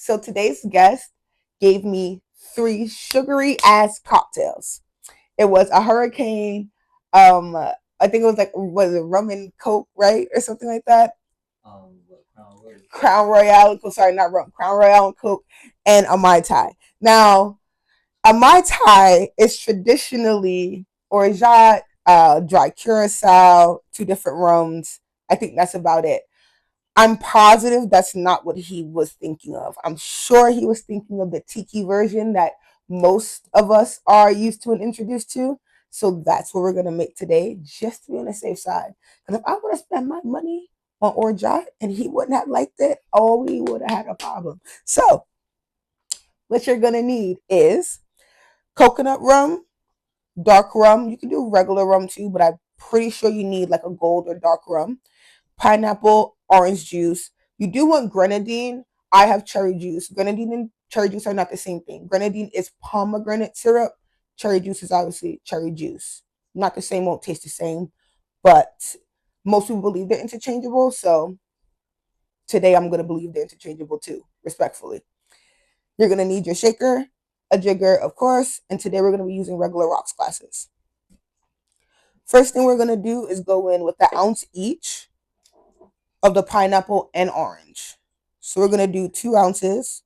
So today's guest gave me 3 sugary ass cocktails. It was a hurricane. I think it was like was it rum and coke, right, or something like that. Crown Royale. Sorry, not rum. Crown Royale and coke, and a mai tai. Now, a mai tai is traditionally orgeat, dry curacao, 2 different rums. I think that's about it. I'm positive that's not what he was thinking of. I'm sure he was thinking of the tiki version that most of us are used to and introduced to. So that's what we're gonna make today, just to be on the safe side. Because if I would have spent my money on orgeat and he wouldn't have liked it, oh, we would have had a problem. So what you're gonna need is coconut rum, dark rum. You can do regular rum too, but I'm pretty sure you need like a gold or dark rum, pineapple, orange juice. You do want grenadine. I have cherry juice. Grenadine and cherry juice are not the same thing. Grenadine is pomegranate syrup. Cherry juice is obviously cherry juice. Not the same, won't taste the same, but most people believe they're interchangeable. So today I'm going to believe they're interchangeable too, respectfully. You're going to need your shaker, a jigger, of course, and today we're going to be using regular rocks glasses. First thing we're going to do is go in with the ounce each of the pineapple and orange. So we're going to do 2 ounces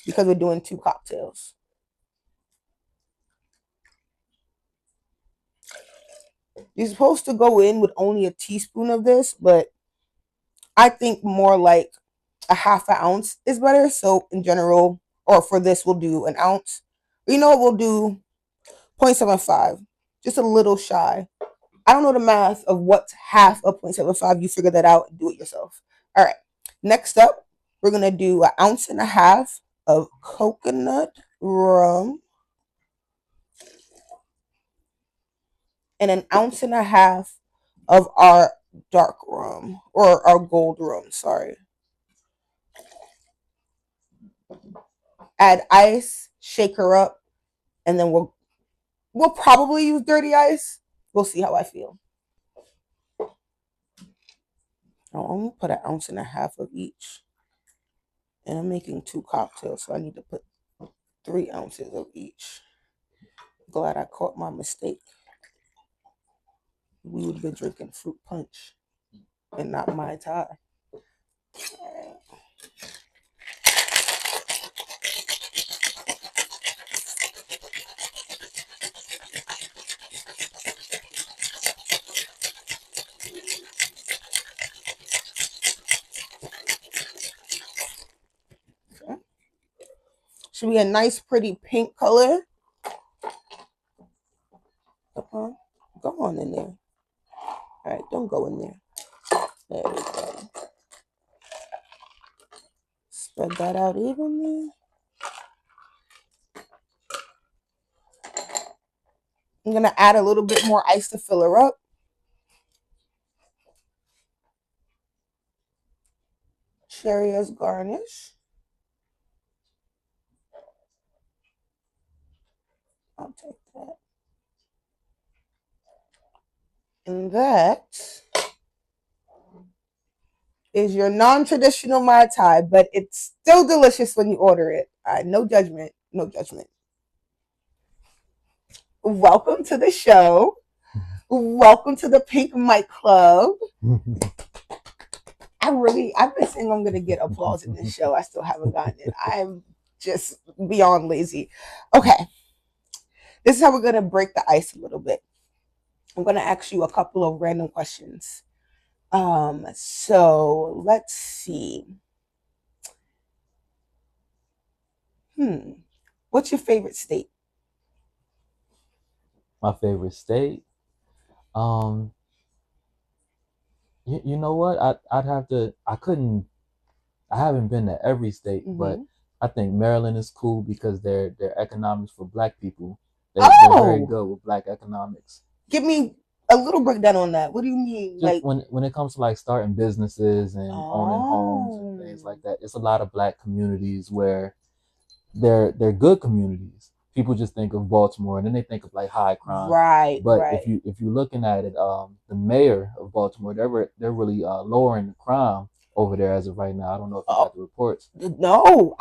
because we're doing 2 cocktails. You're supposed to go in with only a teaspoon of this, but I think more like a half an ounce is better. So in general, or for this, we'll do an ounce. You know what, we'll do 0.75, just a little shy. I don't know the math of what's half of 0.75. You figure that out and do it yourself. All right. Next up, we're going to do 1.5 ounces of coconut rum and 1.5 ounces of our dark rum or our gold rum. Sorry. Add ice, shake her up, and then we'll probably use dirty ice. We'll see how I feel. I'll only put 1.5 ounces of each. And I'm making 2 cocktails, so I need to put 3 ounces of each. Glad I caught my mistake. We would have been drinking fruit punch and not mai tai. Right. Okay. Should be a nice, pretty pink color. Go on in there. All right, don't go in there. There we go. Spread that out evenly. I'm going to add a little bit more ice to fill her up. Cherry as garnish. I'll take that. And that is your non-traditional mai tai, but it's still delicious when you order it. No judgment, no judgment. Welcome to the show. Welcome to the Pink Mic Club. I've been saying I'm gonna get applause in this show. I still haven't gotten it. I'm just beyond lazy. Okay, this is how we're gonna break the ice a little bit. I'm gonna ask you a couple of random questions. So let's see. What's your favorite state? My favorite state. Um, you know what? I'd have to. I couldn't. I haven't been to every state, but I think Maryland is cool because their economics for Black people. They're very good with Black economics. Give me a little breakdown on that. What do you mean? Just when it comes to like starting businesses and owning homes and things like that, it's a lot of Black communities where they're good communities. People just think of Baltimore and then they think of like high crime. Right. But right. if you're looking at it, the mayor of Baltimore, they're really lowering the crime. over there as of right now. I don't know if you got the reports. No,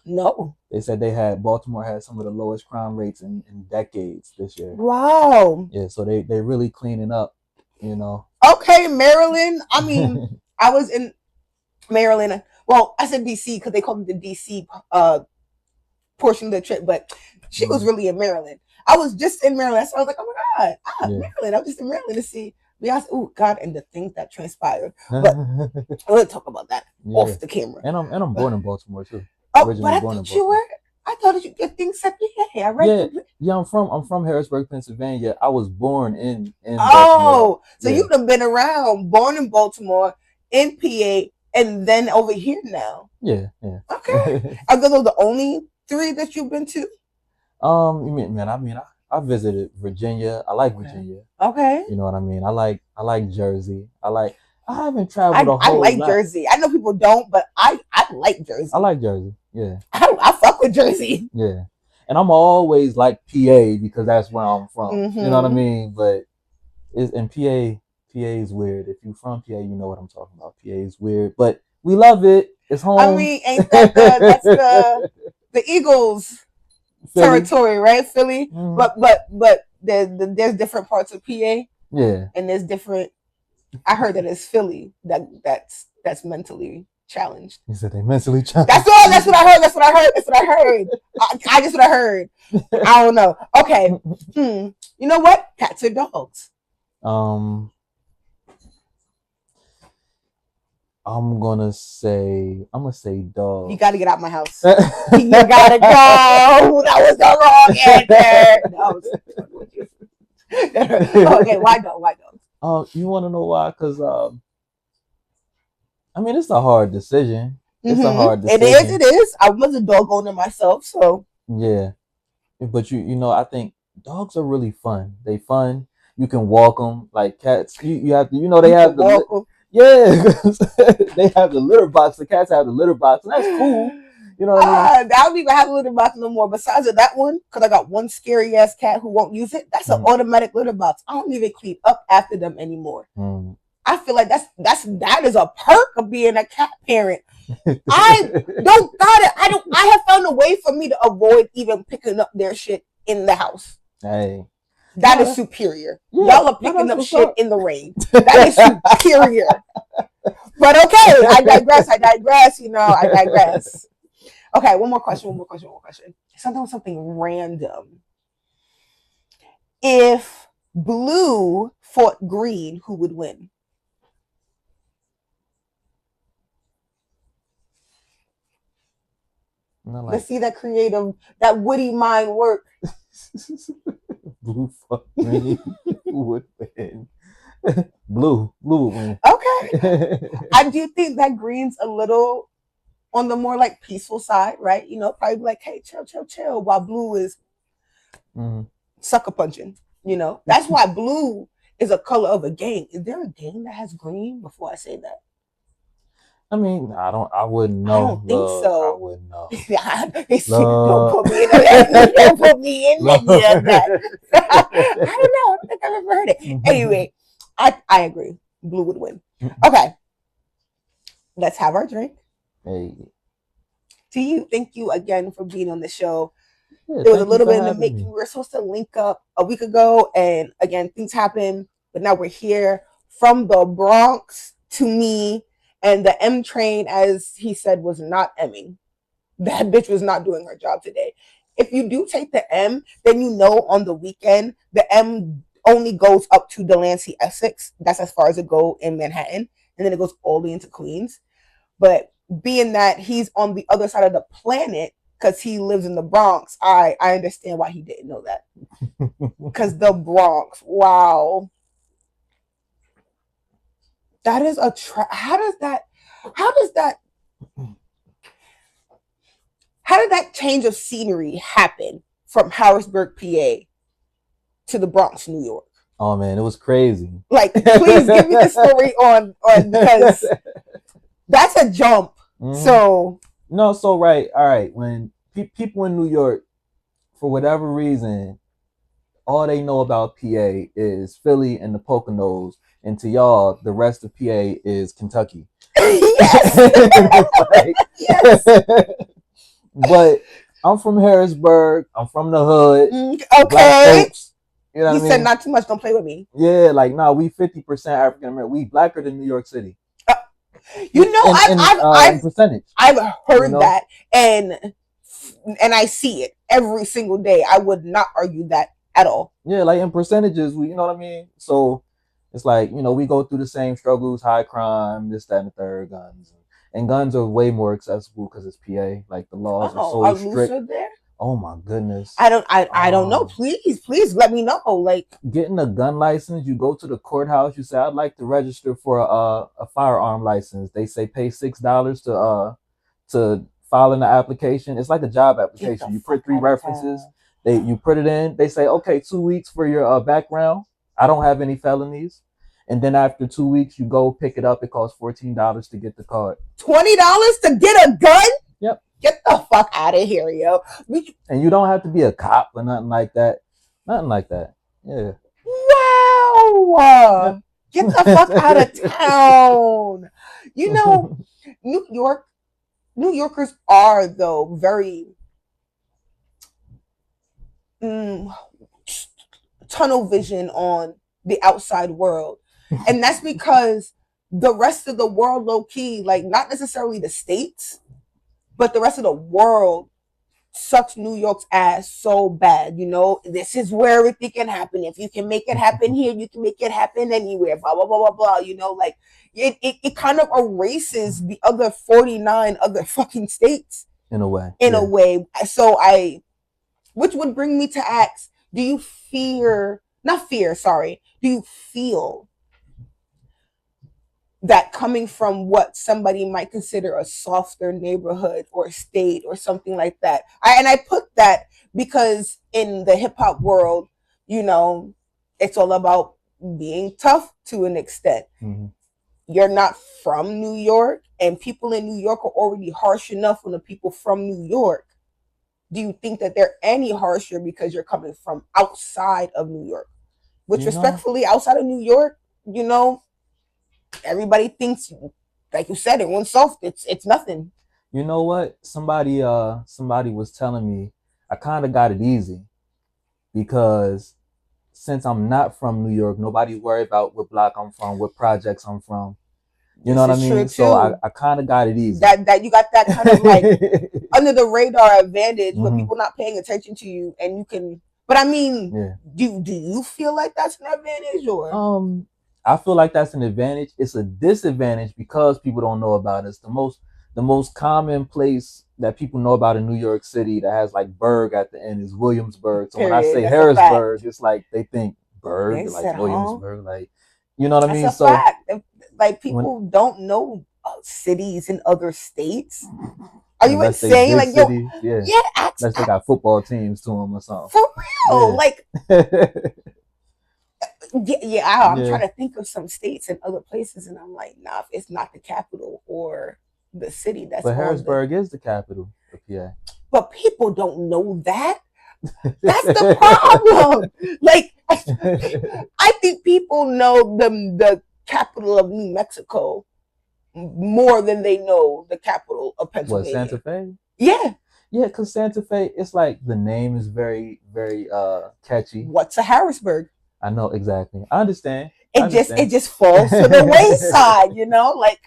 no. They said Baltimore had some of the lowest crime rates in decades this year. Wow. Yeah, so they really cleaning up, you know. Okay, Maryland. I mean, I was in Maryland. Well, I said DC because they called it the DC portion of the trip, but she was really in Maryland. I was just in Maryland, so I was like, oh my God, Maryland. I was just in Maryland to see Beyonce. Oh God, and the things that transpired. But we'll talk about that off the camera. And I'm born in Baltimore too. Oh, but I thought you were. I thought your thing said PA. I read. Yeah, I'm from Harrisburg, Pennsylvania. I was born in Baltimore. Oh, so you've been around, born in Baltimore, in PA, and then over here now. Yeah. Okay. Are those the only 3 that you've been to? I visited Virginia. I like Virginia. Okay. You know what I mean? I like Jersey. I haven't traveled a whole lot. I like Jersey. I know people don't, but I like Jersey. I like Jersey. Yeah. I fuck with Jersey. Yeah. And I'm always like PA because that's where I'm from. You know what I mean? But PA is weird. If you're from PA, you know what I'm talking about. PA is weird, but we love it. It's home. I mean, ain't that that's the Eagles Philly. Territory, right? Philly. But there's different parts of PA. Yeah. And there's different. I heard that it's Philly that's mentally challenged. You said they mentally challenged. That's what I heard. That's what I heard. I just what I heard. I don't know. Okay. You know what? Cats or dogs? I'm gonna say dog. You gotta get out of my house. You gotta go. That was the wrong answer. Okay, why dog? You wanna know why? Because I mean, it's a hard decision. It's a hard decision. It is. I was a dog owner myself, so yeah. But you know, I think dogs are really fun. They fun. You can walk them like cats. You have to. You know, they have the. Yeah, they have the litter box. The cats have the litter box. And that's cool. You know what I mean? I don't even have a litter box no more. Besides of that one, because I got one scary ass cat who won't use it. That's an automatic litter box. I don't even clean up after them anymore. I feel like that is a perk of being a cat parent. I have found a way for me to avoid even picking up their shit in the house. Hey. That is superior. Y'all are picking up shit in the rain. That is superior. But okay, I digress. You know, I digress. Okay, one more question. Something random. If blue fought green, who would win? Let's see that creative, that witty mind work. Blue fuck green would win. Blue would win. Okay. I do think that green's a little on the more like peaceful side, right? You know, probably like, hey, chill, while blue is sucker punching. You know, that's why blue is a color of a gang. Is there a gang that has green? Before I say that. I mean, I wouldn't know. I don't think so. I wouldn't know. Don't put me in that. Don't put me in that. I don't know. I don't think I've ever heard it. Anyway, I agree. Blue would win. Okay. Let's have our drink. Hey. To you, thank you again for being on the show. There was a little bit in the making. We were supposed to link up a week ago, and again, things happened. But now we're here from the Bronx to me. And the M train, as he said, was not Emming. That bitch was not doing her job today. If you do take the M, then you know on the weekend, the M only goes up to Delancey, Essex. That's as far as it goes in Manhattan. And then it goes all the way into Queens. But being that he's on the other side of the planet, because he lives in the Bronx, I understand why he didn't know that. Because the Bronx, wow. That is how did that change of scenery happen from Harrisburg, PA to the Bronx, New York? Oh man, it was crazy. Like, please give me the story on because that's a jump. So no, so right, all right. When people in New York, for whatever reason, all they know about PA is Philly and the Poconos. And to y'all, the rest of PA is Kentucky. Yes. Like, Yes. but I'm from Harrisburg. I'm from the hood. Black Okay. folks. You know He what I said, mean? "Not too much. Don't play with me." Yeah, like nah, we 50% African American. We blacker than New York City. Uh, you know, In in percentage. I've You heard know, that, and I see it every single day. I would not argue that at all. yeah, like in percentages, we, you know what I mean. So it's like, we go through the same struggles, high crime, this, that, and the third, guns, and guns are way more accessible because it's PA. Like the laws are Oh, so are strict. looser there? Oh my goodness. I don't know. Please let me know. Like, Getting a gun license, you go to the courthouse, you say, I'd like to register for a firearm license. They say pay $6 to file in the application. It's like a job get the application. You fuck put three out of references. town. You put it in. They say, okay, 2 weeks for your background. I don't have any felonies. And then after 2 weeks, you go pick it up. It costs $14 to get the card. $20 to get a gun? Yep. Get the fuck out of here, yo. And you don't have to be a cop or nothing like that. Nothing like that. Yeah. Wow. Yep. Get the fuck out of town. You know, New York, New Yorkers are though very mm, tunnel vision on the outside world. And that's because the rest of the world, low key, like not necessarily the states, but the rest of the world sucks New York's ass so bad. You know, this is where everything can happen. If you can make it happen here, you can make it happen anywhere. Blah blah blah blah blah. You know, like it kind of erases the other 49 other fucking states In a way. in a way. So which would bring me to ask: do you fear? Not fear. Sorry. Do you feel that coming from what somebody might consider a softer neighborhood or state or something like that? I put that because in the hip hop world, you know, it's all about being tough to an extent. Mm-hmm. You're not from New York, and people in New York are already harsh enough on the people from New York. Do you think that they're any harsher because you're coming from outside of New York? Which, You know, respectfully, outside of New York, you know, everybody thinks, like you said, it went soft. It's nothing. you know what? Somebody was telling me I kind of got it easy because since I'm not from New York, nobody's worried about what block I'm from, what projects I'm from. You know This what I is true mean? So too. I kind of got it easy. That you got that kind of like under the radar advantage where Mhm. people not paying attention to you, and you can. But I mean, Yeah. do you feel like that's an advantage or? I feel like that's an advantage. It's a disadvantage because people don't know about us. The most common place that people know about in New York City that has like Berg at the end is Williamsburg. So when I Period. say That's a fact. Harrisburg, it's like they think They Berg, like said, huh? Williamsburg, like you know what I That's mean? a So fact. Like when people don't know cities in other states. Are you unless they insane? big Like yo, cities, yeah, yeah, unless they got football teams to them or something. for real. Yeah, Like yeah, I'm yeah. trying to think of some states and other places, and I'm like, nah, it's not the capital or the city that's But on the. Harrisburg is the capital of PA. But people don't know that. That's the problem. Like, I think people know the capital of New Mexico more than they know the capital of What, Santa Pennsylvania. Fe? Yeah. Yeah, because Santa Fe, it's like the name is very, very catchy. What's a Harrisburg? I know exactly. I understand. I It understand. just falls to the wayside, you know? Like,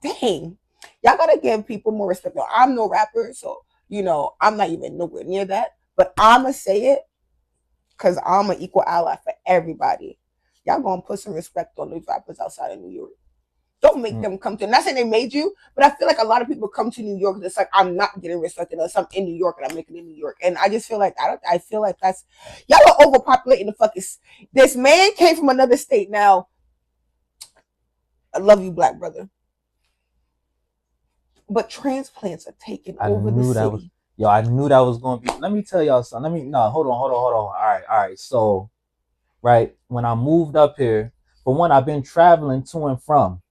dang. Y'all gotta give people more respect. Now, I'm no rapper, so you know, I'm not even nowhere near that. But I'ma say it because I'm an equal ally for everybody. Y'all gonna put some respect on those rappers outside of New York. Don't make Mm. them come to. Not saying they made you, but I feel like a lot of people come to New York. It's like I'm not getting respected unless I'm in New York and I'm making it in New York. And I just feel like I feel like that's y'all are overpopulating the fucking. This man came from another state. Now, I love you, black brother, but transplants are taking I over the knew that was, city. yo, I knew that was going to be. Let me tell y'all something. No, hold on. All right. So, right, when I moved up here, for one, I've been traveling to and from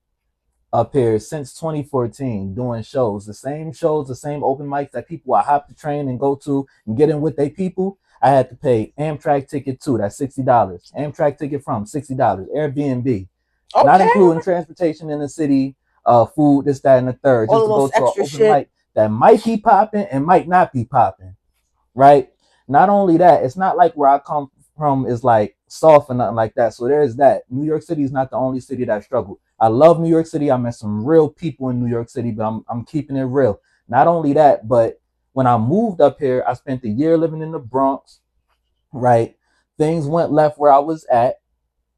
up here since 2014 doing shows, the same shows, the same open mics that people I hop the train and go to and get in with their people. I had to pay Amtrak ticket too, that's $60. Amtrak ticket from $60. Airbnb, not Okay, including transportation in the city, food, this, that, and the third, All just of to go those to an extra open shit. mic that might be popping and might not be popping, right? Not only that, it's not like where I come from is like soft or nothing like that. So there's that. New York City is not the only city that struggled. I love New York City. I met some real people in New York City, but I'm keeping it real. Not only that, but when I moved up here, I spent a year living in the Bronx, right? Things went left where I was at,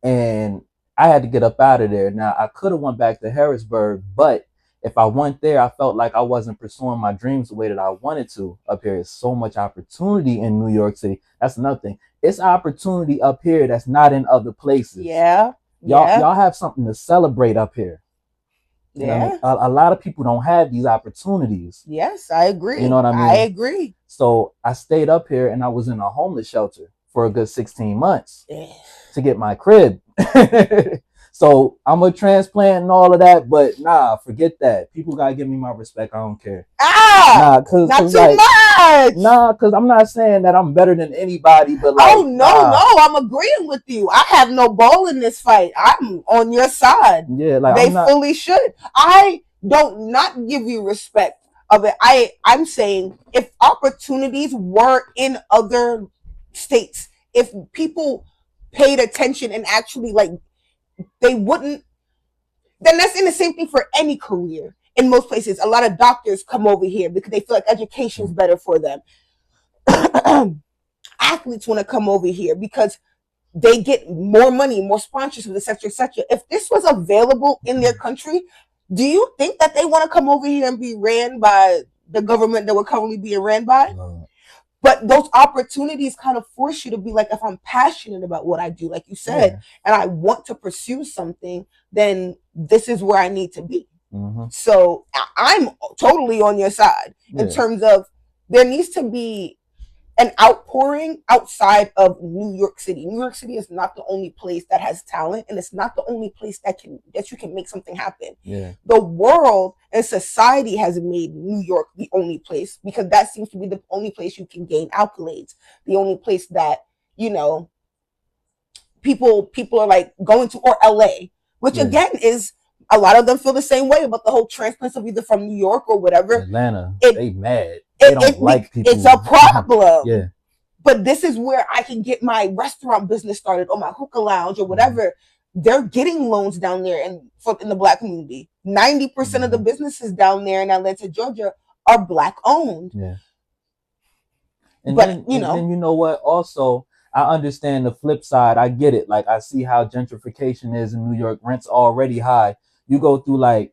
and I had to get up out of there. Now I could have went back to Harrisburg, but if I went there, I felt like I wasn't pursuing my dreams the way that I wanted to. Up here is so much opportunity in New York City. That's another thing. It's opportunity up here that's not in other places. Yeah. Y'all have something to celebrate up here. You know what I mean? Yeah. A lot of people don't have these opportunities. Yes, I You know agree. what I I mean? agree. So I stayed up here and I was in a homeless shelter for a good 16 months to get my crib. So I'm a transplant and all of that, but nah, forget that. People gotta give me my respect. I don't care. Ah, not too Like, much. nah, cause I'm not saying that I'm better than anybody, but Oh like, no, nah, no, I'm agreeing with you. I have no ball in this fight. I'm on your side. yeah, like They I'm not. fully should. I don't not give you respect of it. I'm saying if opportunities were in other states, if people paid attention and actually like they wouldn't, then that's in the same thing for any career. In most places, a lot of doctors come over here because they feel like education is better for them. Athletes want to come over here because they get more money, more sponsorships, etc., etc. If this was available in their country, do you think that they want to come over here and be ran by the government that we're currently being ran by? But those opportunities kind of force you to be like, if I'm passionate about what I do, like you said, Yeah. and I want to pursue something, then this is where I need to be. Mm-hmm. So I'm totally on your side in Yeah. terms of there needs to be an outpouring outside of New York City. New York City is not the only place that has talent, and it's not the only place that you can make something happen. Yeah. The world and society has made New York the only place because that seems to be the only place you can gain accolades. The only place that you know people are like going to, or LA, which Yeah. again is a lot of them feel the same way about the whole transplants of either from New York or whatever. Atlanta, It they mad. They don't like it's people. a problem. Yeah. But this is where I can get my restaurant business started or my hookah lounge or whatever. They're getting loans down there in the black community. 90% of the businesses down there in Atlanta, Georgia are black owned. Yeah. And But then you know what? Also, I understand the flip side. I get it. Like I see how gentrification is in New York. Rent's already high. You go through like,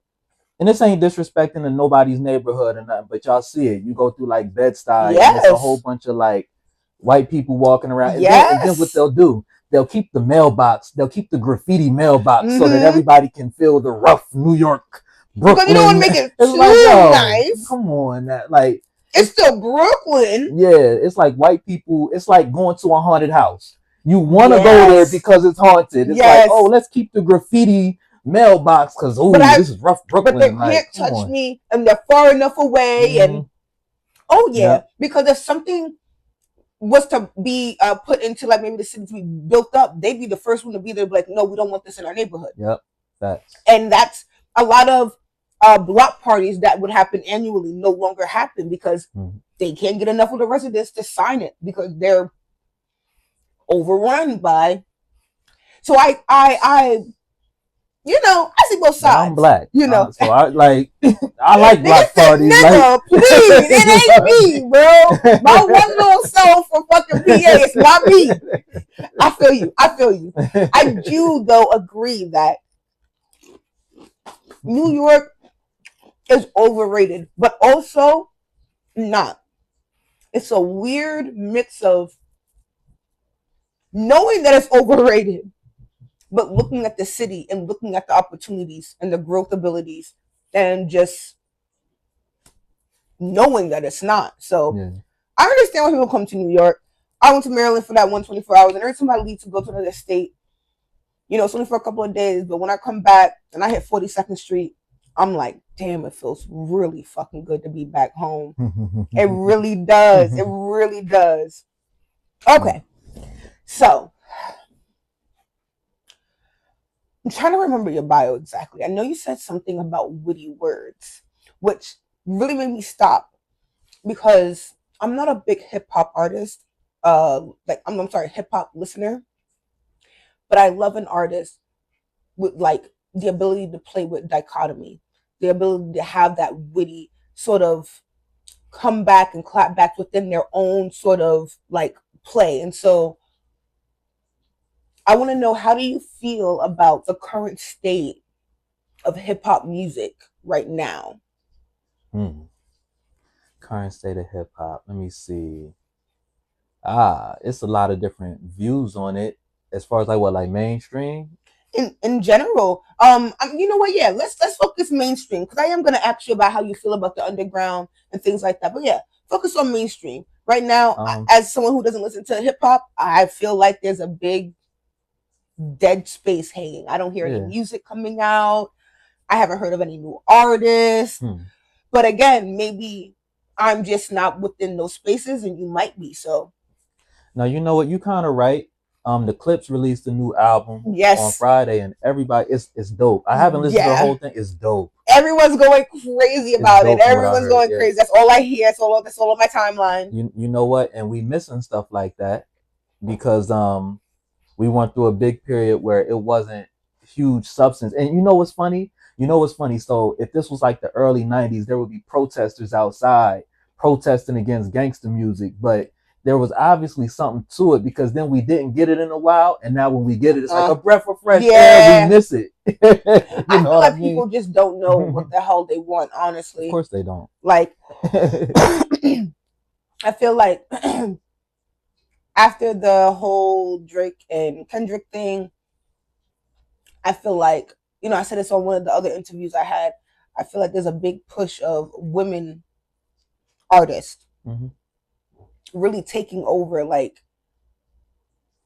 and this ain't disrespecting to nobody's neighborhood or nothing, but y'all see it. You go through like Bed-Stuy, and it's a whole yes, bunch of like white people walking around. And then what yes. they'll do, they'll keep the mailbox, they'll keep the graffiti mailbox so that Mm-hmm. everybody can feel the rough New York, Because you don't want Brooklyn. to make it It's like, too yo, nice. come on, that like It's it's still Brooklyn. yeah, it's like white people. It's like going to a haunted house. You want to go there Yes. because it's haunted. It's like, oh, Yes. let's keep the graffiti mailbox because But oh, I this is rough but they Brooklyn. Like, can't come touch on. me and they're far enough away Mm-hmm. and oh yeah. Yep. Because if something was to be put into like maybe the city to be built up, they'd be the first one to be there, like, no, we don't want this in our neighborhood. Yep. That's And that's a lot of block parties that would happen annually no longer happen because they can't get enough of the residents to sign it because they're overrun by. So I I see both but I'm sides. black, You know, so I like I like nigga block said, parties. Like, nigga, please, it ain't me, bro. My one little soul from fucking PA, it's not me. I feel you. I feel you. I do though agree that New York is overrated, but also not. It's a weird mix of knowing that it's overrated, but looking at the city and looking at the opportunities and the growth abilities and just knowing that it's not. So yeah. I understand why people come to New York. I went to Maryland for that 124 hours, and every time I leave to go to another state, it's only for a couple of days. But when I come back and I hit 42nd Street, I'm like, damn, it feels really fucking good to be back home. It really does. It really does. Okay. So I'm trying to remember your bio exactly. I know you said something about witty words, which really made me stop because I'm not a big hip hop artist. Like I'm sorry, hip hop listener, but I love an artist with like the ability to play with dichotomy, the ability to have that witty sort of come back and clap back within their own sort of like play. And so I want to know, how do you feel about the current state of hip hop music right now? Hmm. Current state of hip hop. Let me see. It's a lot of different views on it. As far as like what, like mainstream? In general, you know what? Yeah, let's focus mainstream because I am gonna ask you about how you feel about the underground and things like that. But yeah, focus on mainstream right now. Um, As someone who doesn't listen to hip hop, I feel like there's a big dead space hanging. I don't hear any yeah. music coming out. I haven't heard of any new artists. Hmm. But again, maybe I'm just not within those spaces, and you might be. So Now you know what, you kind of right. The Clips released a new album on yes, Friday, and everybody, it's dope. I haven't listened to the yeah. whole thing. It's dope. Everyone's going crazy It's about it. dope from what I Everyone's heard. going Yeah. crazy. That's all I hear. That's all on my timeline. You know what? And we missing stuff like that because we went through a big period where it wasn't huge substance. And you know what's funny? You know what's funny? So if this was like the early '90s, there would be protesters outside protesting against gangster music, but there was obviously something to it because then we didn't get it in a while, and now when we get it, it's like a breath of fresh air. We Yeah. miss it. You I know feel what I like mean? people just don't know what the hell they want, Of honestly. course they don't. Like, I feel like after the whole Drake and Kendrick thing, I feel like, I said this on one of the other interviews I had. I feel like there's a big push of women artists Mm-hmm. really taking over like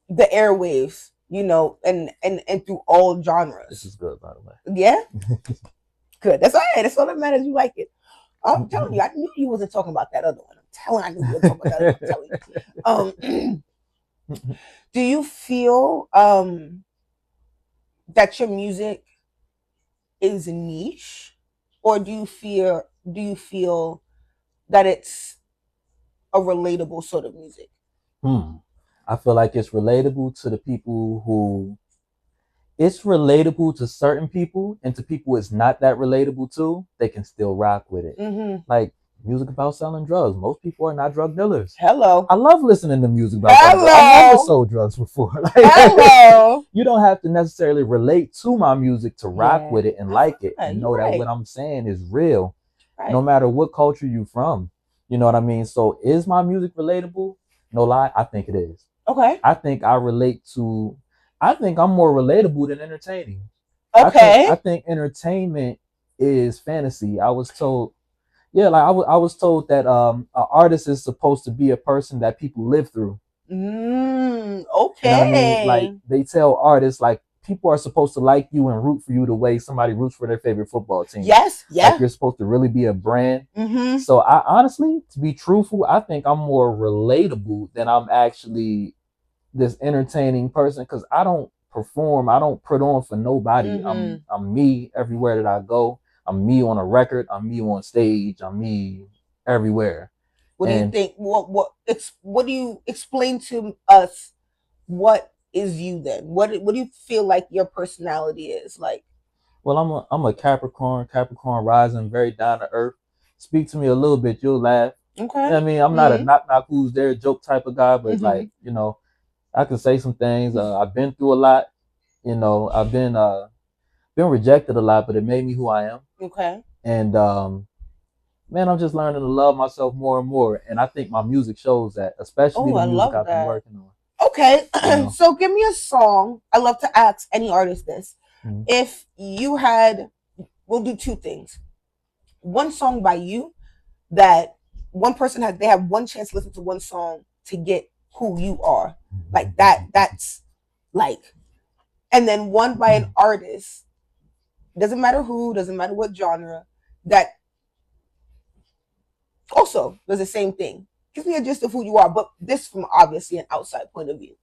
the airwaves, and through all This genres. is good, by the way. Yeah, good. That's all right. That's all that matters. You like it. I'm telling you, I knew you wasn't talking about that other one. I knew you were talking about that other one. I'm telling you. Do you feel that your music is niche, or do you feel that it's a relatable sort of music? Hmm. I feel like it's relatable to the people who it's relatable to certain people, and to people it's not that relatable to, they can still rock with it. Mm-hmm. Like music about selling drugs. Most people are not drug dealers. Hello. I love listening to music about selling drugs. I never Hello. sold drugs before. Like, Hello. you don't have to necessarily relate to my music to rock Yeah, with it and I feel like it that. and You're know that right. what I'm saying is real, no Right. matter what culture you from. You know what I mean? So is my music relatable? No lie, I think it is. Okay. I think I relate to. I think I'm more relatable than entertaining. I Okay. think entertainment is fantasy. I was told, yeah, like I was told that an artist is supposed to be a person that people live through. You know what I mean? Like Okay. they tell artists like people are supposed to like you and root for you the way somebody roots for their favorite football team. Yes. Like Yeah. you're supposed to really be a brand. Mm-hmm. So I honestly, to be truthful, I think I'm more relatable than I'm actually this entertaining person because I don't perform, I don't put on for nobody. I'm Mm-hmm. I'm me everywhere that I go. I'm me on a record. I'm me on stage. I'm me everywhere. What do you And think? What do you explain to us? What is you then? What do you feel like your personality is like? well, I'm a Capricorn. Capricorn rising, very down to earth. Speak to me a little bit, you'll laugh. You know Okay. what I mean? I'm not a Mm-hmm. knock who's there joke type of guy, but Mm-hmm. like I can say some things. I've been through a lot. I've been rejected a lot, but it made me who I am. Okay. And man, I'm just learning to love myself more and more. And I think my music shows that, especially Oh, the I music love I've been that. working on. Okay. You know, So give me a song. I love to ask any artist this. mm-hmm. If you had, we'll do two things. One song by you that one person has, they have one chance to listen to one song to get who you are. Like that, that's like, and then one by an artist, doesn't matter who, doesn't matter what genre, that also does the same thing. Gives me a gist of who you are, but this from obviously an outside point of view.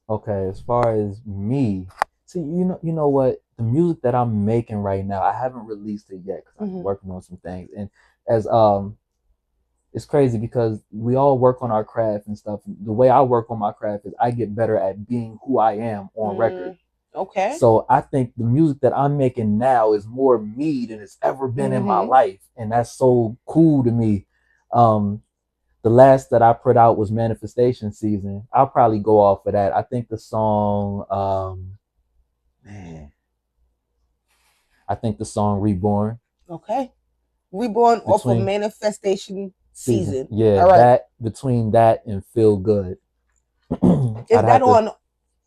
Okay, as far as me, See, you know what? The music that I'm making right now, I haven't released it yet because I'm Mm-hmm. working on some things. And as it's crazy because we all work on our craft and stuff. The way I work on my craft is I get better at being who I am on record. Okay. So I think the music that I'm making now is more me than it's ever been in my life, and that's so cool to me. Um, the last that I put out was Manifestation Season. I'll probably go off of that. I think the song, man, I think the song Reborn. Okay. Reborn off of Between Manifestation season, Season. yeah, All right. that between that and Feel Good, Is I'd that have to. on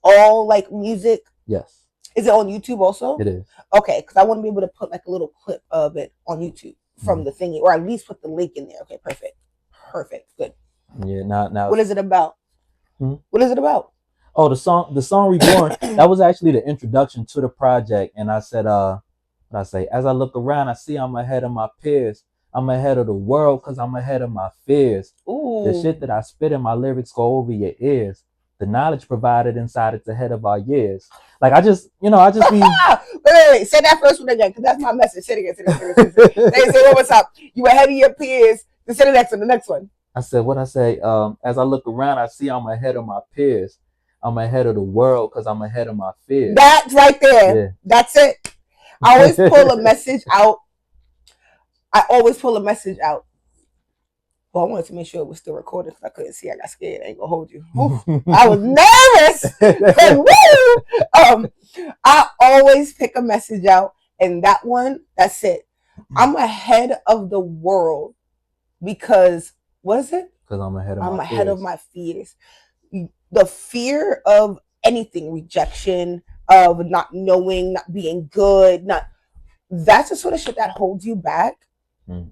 all like music? Yes, Is it on YouTube also? it is. Okay, because I want to be able to put like a little clip of it on YouTube from Mhm. the thingy, or at least put the link in there. Okay, perfect. Perfect. Good. Yeah, now. What is it about? Hmm? What is it about? Oh, the song Reborn. That was actually the introduction to the project, and I said, what I say, as I look around, I see I'm ahead of my peers. I'm ahead of the world because I'm ahead of my fears. The Ooh. shit that I spit in my lyrics go over your ears. The knowledge provided inside it's ahead of our years. Like I just be. Wait. Say that first one again, because that's my message. Say it again. Say it again. Say one more time. You ahead of your peers. Then say the next one. The next one. I said, what I say, as I look around, I see I'm ahead of my peers. I'm ahead of the world because I'm ahead of my fears. That's right there. Yeah. That's it. I always pull a message out. I always pull a message out. Well, I wanted to make sure it was still recording because I couldn't see. I got scared. I ain't gonna hold you. Oof. I was nervous. I always pick a message out, and that one, that's it. I'm ahead of the world because what is it? Because I'm ahead of I'm my ahead of fears. my fears. The fear of anything, rejection, of not knowing, not being good, not that's the sort of shit that holds you back. Mm.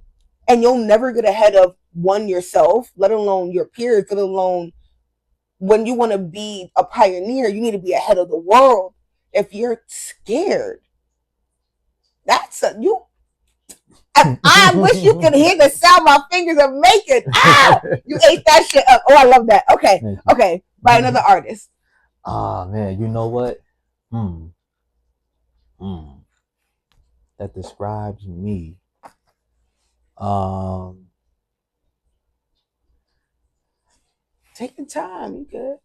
And you'll never get ahead of one yourself, let alone your peers, let alone when you want to be a pioneer, you need to be ahead of the world. If you're scared, that's a you. I wish you could hear the sound my fingers are making. Ah, you ate that shit up. Oh, I love that. Okay, okay. By another artist. Ah, man, you know what? Hmm. Hmm. That describes me. Um, Take your time. You good?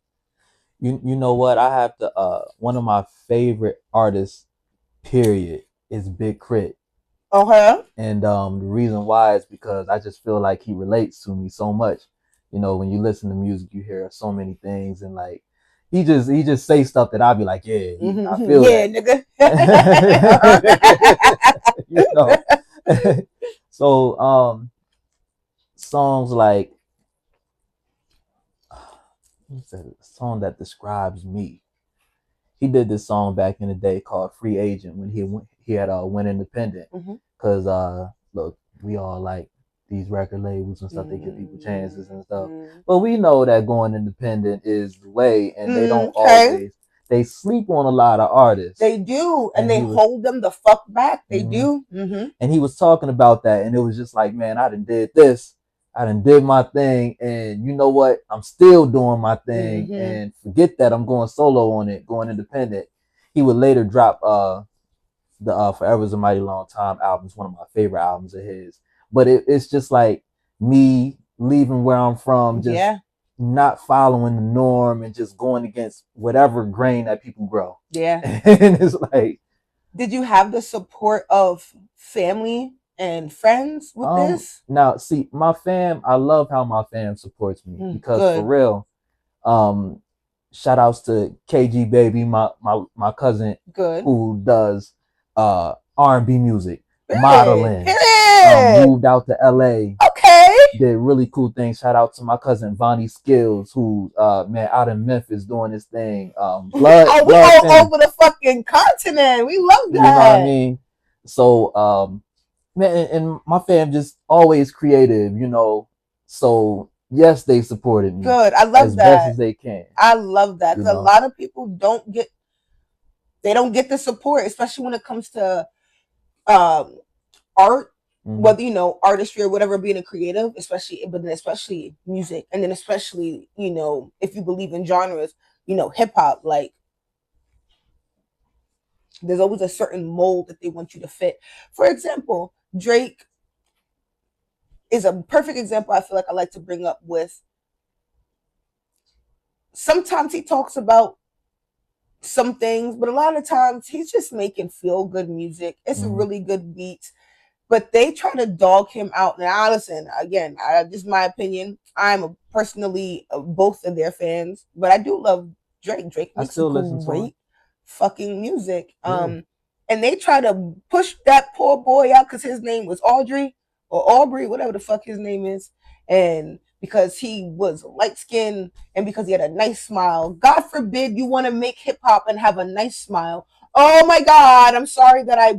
you know what? I have to. One of my favorite artists, period, is Big Crit. Okay. And the reason why is because I just feel like he relates to me so much. You know, when you listen to music, you hear so many things, and like he just say stuff that I'll be like, yeah, I feel Yeah, that. nigga. You know. So songs like what's that song that describes me? He did this song back in the day called Free Agent when he had went independent. Cause look, we all like these record labels and stuff, they give people chances and stuff. But we know that going independent is the way, and they don't Okay. always they sleep on a lot of artists. They do, and they he was hold them the fuck back. They mhm. do. Mm-hmm. And he was talking about that, and it was just like, man, I done did this, I done did my thing, and you know what? I'm still doing my thing, and forget that I'm going solo on it, going independent. He would later drop the Forever's a Mighty Long Time album. It's one of my favorite albums of his. But it's just like me leaving where I'm from, just Yeah. not following the norm and just going against whatever grain that people grow. Yeah. And it's like, did you have the support of family and friends with this? Now see, my fam, I love how my fam supports me because for Good. real, um, shout outs to KG Baby, my cousin, Good. who does R&B music, Period. modeling, Period. moved out to LA, Okay. did really cool things. Shout out to my cousin Vonnie Skills, who man out in Memphis doing his thing. Blood, we blood all thinning. over the fucking continent. We love that. You know what I mean? So man, and my fam just always creative, you know. So yes, they supported me. Good. I love as that. best as they can. I love that You because a know? lot of people don't get the support, especially when it comes to art, whether you know artistry or whatever, being a creative, especially, but then especially music, and then especially if you believe in genres, hip hop, like There's always a certain mold that they want you to fit. For example, Drake is a perfect example. I feel like I like to bring up with, sometimes he talks about some things, but a lot of times he's just making feel good music. It's a Mm-hmm. really good beats, but they try to dog him out. Now, listen, again, just my opinion. I'm personally both of their fans, but I do love Drake. Drake I makes still listen to him. great fucking music. Yeah. And they try to push that poor boy out because his name was Audrey or Aubrey, whatever the fuck his name is, and because he was light skinned and because he had a nice smile. God forbid you want to make hip hop and have a nice smile. Oh my God, I'm sorry that I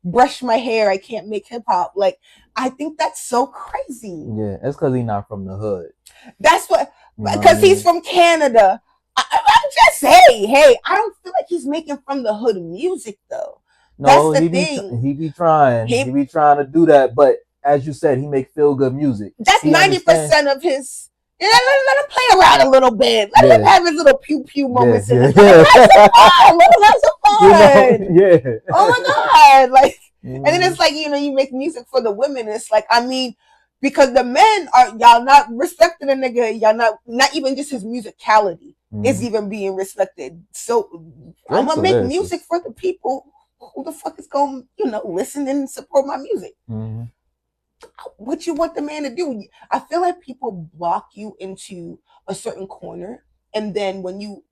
brush my hair. I can't make hip hop. Like, I think that's so crazy. Yeah, it's because he's not from the hood. That's what, You know what I because he's mean? from Canada. I'm just, hey, I don't feel like he's making from the hood music though. That's No, the he be thing. he be trying. He He be trying to do that, but as you said, he make feel good music. That's He ninety understand. percent of his. Yeah, let him play around a little bit. Let him Yeah, have his little pew pew yeah, moments in yeah, it. Let him have some yeah. fun. Let him have You know, some fun. Oh yeah. my God. Like, and then Mm-hmm. it's like, you make music for the women. It's like, I mean, because the men are, y'all not respecting the nigga. Y'all not even just his musicality is Mm-hmm. even being respected. So I'm Drake's gonna a make music lyricist. for the people who the fuck is gonna, listen and support my music. Mm-hmm. What you want the man to do? I feel like people block you into a certain corner, and then when you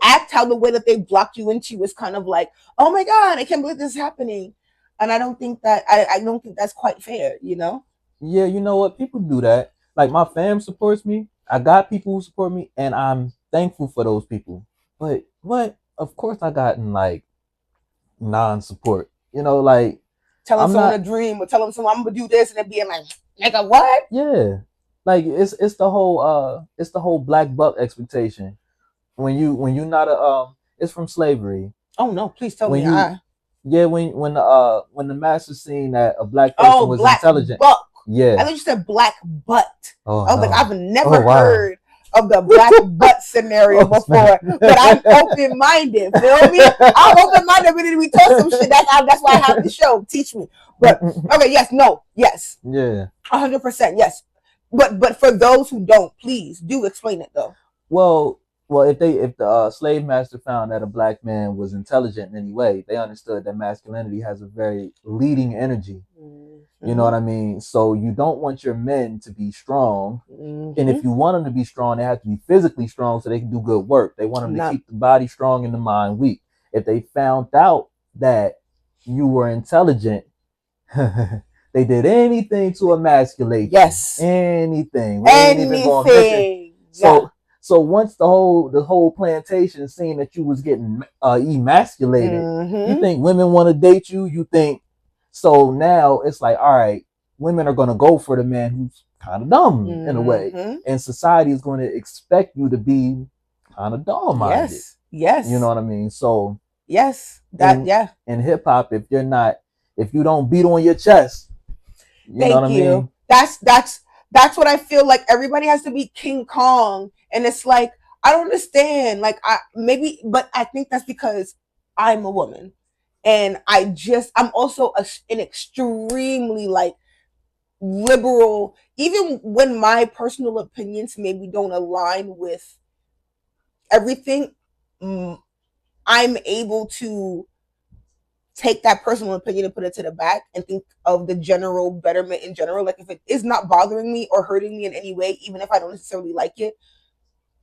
act how the way that they blocked you into is kind of like, oh my God, I can't believe this is happening. And I don't think that I don't think that's quite fair. Yeah, you know what? People do that. Like my fam supports me. I got people who support me, and I'm thankful for those people. But what? Of course, I gotten like non-support. Like Telling I'm someone a not. dream or telling someone I'm gonna do this and then being like, nigga, what? Yeah, like it's the whole black buck expectation. When you not a it's from slavery. Oh no, please tell When me. you I Yeah, when the master seen that a black person Oh, was black intelligent. buck. I Yeah. thought you said black butt. Oh I was like, no. I've Oh never wow. heard of the black butt scenario Oh snap. before, but I'm open minded. Feel me? I'm open minded. We taught some shit. That's why I have the show. Teach me. But okay, yes, no, yes, Yeah. 100%, yes. But for those who don't, please do explain it though. Well, if the slave master found that a black man was intelligent in any way, they understood that masculinity has a very leading energy. You know Mm-hmm. what I mean? So you don't want your men to be strong. And Mm-hmm. if you want them to be strong, they have to be physically strong so they can do good work. They want them to Not keep the body strong and the mind weak. If they found out that you were intelligent, they did anything to emasculate you. yes. Anything. We ain't even going to mention. Anything. Yeah. So once the whole plantation seen that you was getting emasculated, you Mm-hmm. think women want to date you? You think so? Now it's like, all right, women are going to go for the man who's kind of dumb in a way, Mm-hmm. and society is going to expect you to be kind of dull-minded. Yes. You know Yes. what I mean? So Yes. That, in yeah. in hip hop, if you don't beat on your chest, you know what Thank I you. mean? That's what I feel like. Everybody has to be King Kong, and it's like I don't understand. Like, but I think that's because I'm a woman, and I'm also an extremely like liberal. Even when my personal opinions maybe don't align with everything, mm, I'm able to take that personal opinion and put it to the back and think of the general betterment in general. Like, if it is not bothering me or hurting me in any way, even if I don't necessarily like it,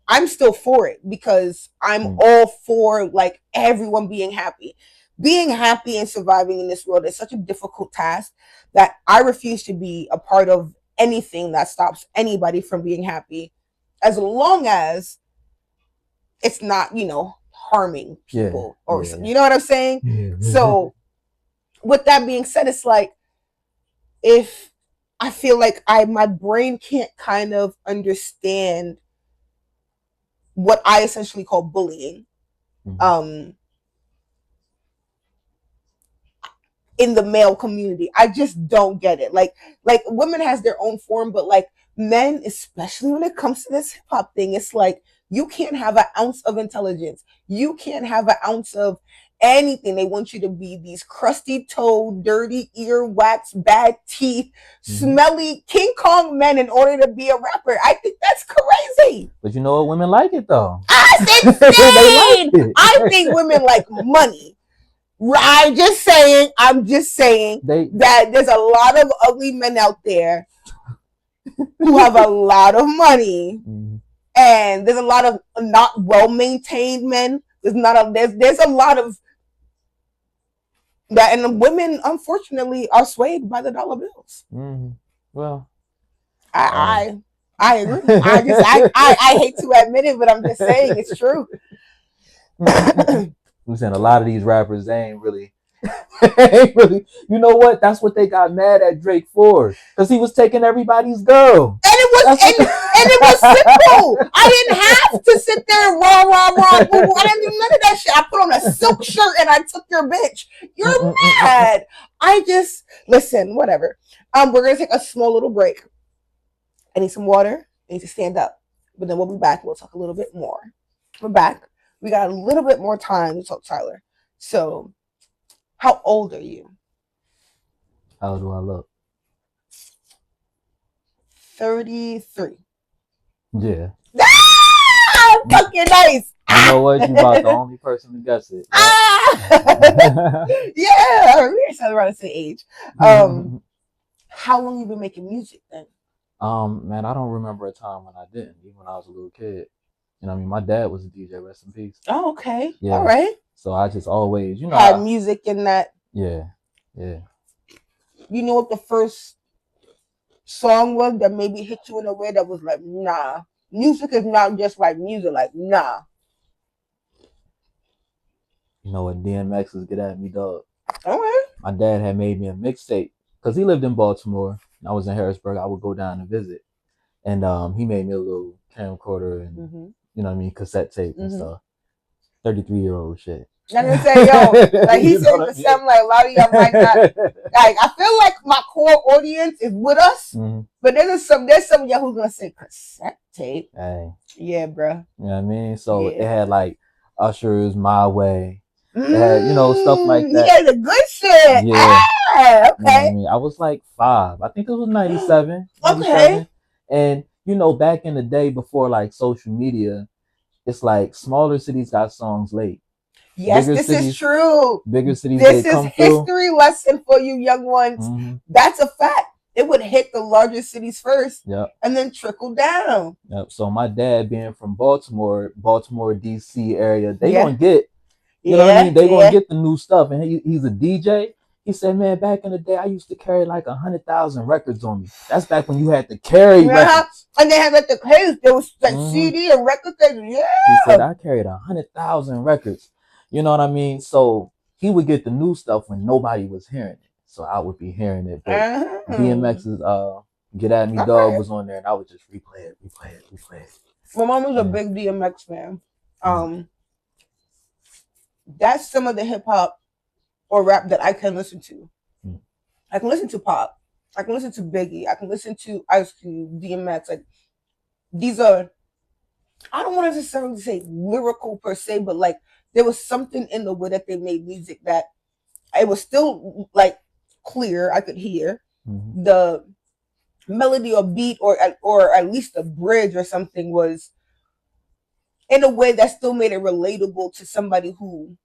I'm still for it because I'm Mm. all for like everyone being happy. Being happy and surviving in this world is such a difficult task that I refuse to be a part of anything that stops anybody from being happy, as long as it's not, harming Yeah, people, or yeah, you know what I'm saying? yeah. So with that being said, it's like, if I feel like my brain can't kind of understand what I essentially call bullying, Mhm. um in the male community. I just don't get it. Like women has their own form, but like men, especially when it comes to this hip hop thing, it's like you can't have an ounce of intelligence. You can't have an ounce of anything. They want you to be these crusty toe, dirty earwax, bad teeth, smelly King Kong men in order to be a rapper. I think that's crazy. But you know what? Women like it though. That's insane. I think women like money. I'm just saying that there's a lot of ugly men out there who have a lot of money, and there's a lot of not well maintained men. There's a lot of that, and the women unfortunately are swayed by the dollar bills. Well, I agree. I hate to admit it, but I'm just saying it's true. I'm saying a lot of these rappers, they ain't really. You know what? That's what they got mad at Drake for, because he was taking everybody's girl. And it was simple. I didn't have to sit there and rah, boo. I didn't do none of that shit. I put on a silk shirt and I took your bitch. You're mad. Listen, whatever. We're gonna take a small little break. I need some water. I need to stand up. But then we'll be back. We'll talk a little bit more. We're back. We got a little bit more time to talk, Tyler. So, how old are you? How do I look? 33. Yeah. Fucking nice. You know what? You about the only person to guess it. Yeah, we're around the same age. How long you been making music then? Man, I don't remember a time when I didn't, even when I was a little kid. You know what I mean? My dad was a DJ, rest in peace. Oh, okay. Yeah. All right. So I just always, had music in that. Yeah. You know what the first song was that maybe hit you in a way that was like, nah. Music is not just like music, like, nah. You know what? DMX is Get At Me, dog. All right. My dad had made me a mixtape because he lived in Baltimore. I was in Harrisburg. I would go down and visit. And he made me a little camcorder and, you know what I mean, cassette tape and stuff. 33-year-old shit. I'm gonna say, yo, like he said to something like a lot of y'all might not. Like, I feel like my core audience is with us, but there's some of y'all who's gonna say cassette tape. Hey. Yeah, bro. You know what I mean? So it had like Usher's My Way. It had, stuff like that. Yeah, the good shit. Yeah. Okay. You know what I mean? I was like 5. I think it was 97. Okay. And back in the day before like social media, it's like smaller cities got songs late. Yes, this is true. Bigger cities, this is history lesson for you young ones. That's a fact. It would hit the larger cities first, and then trickle down. Yep. So my dad being from Baltimore, DC area, they gonna get, you know what I mean? They gonna get the new stuff. And he's a DJ. He said, man, back in the day, I used to carry like 100,000 records on me. That's back when you had to carry records. And they had like the case. There was like CD and record things. Yeah. He said, I carried 100,000 records. You know what I mean? So he would get the new stuff when nobody was hearing it. So I would be hearing it. But DMX's Get At Me, Dog was on there, and I would just replay it. My mom was a big DMX fan. That's some of the hip hop or rap that I can listen to. I can listen to pop. I can listen to Biggie. I can listen to Ice Cube, DMX. Like, these are, I don't want to necessarily say lyrical per se, but like there was something in the way that they made music that it was still like clear. I could hear the melody or beat or at least a bridge or something was in a way that still made it relatable to somebody who,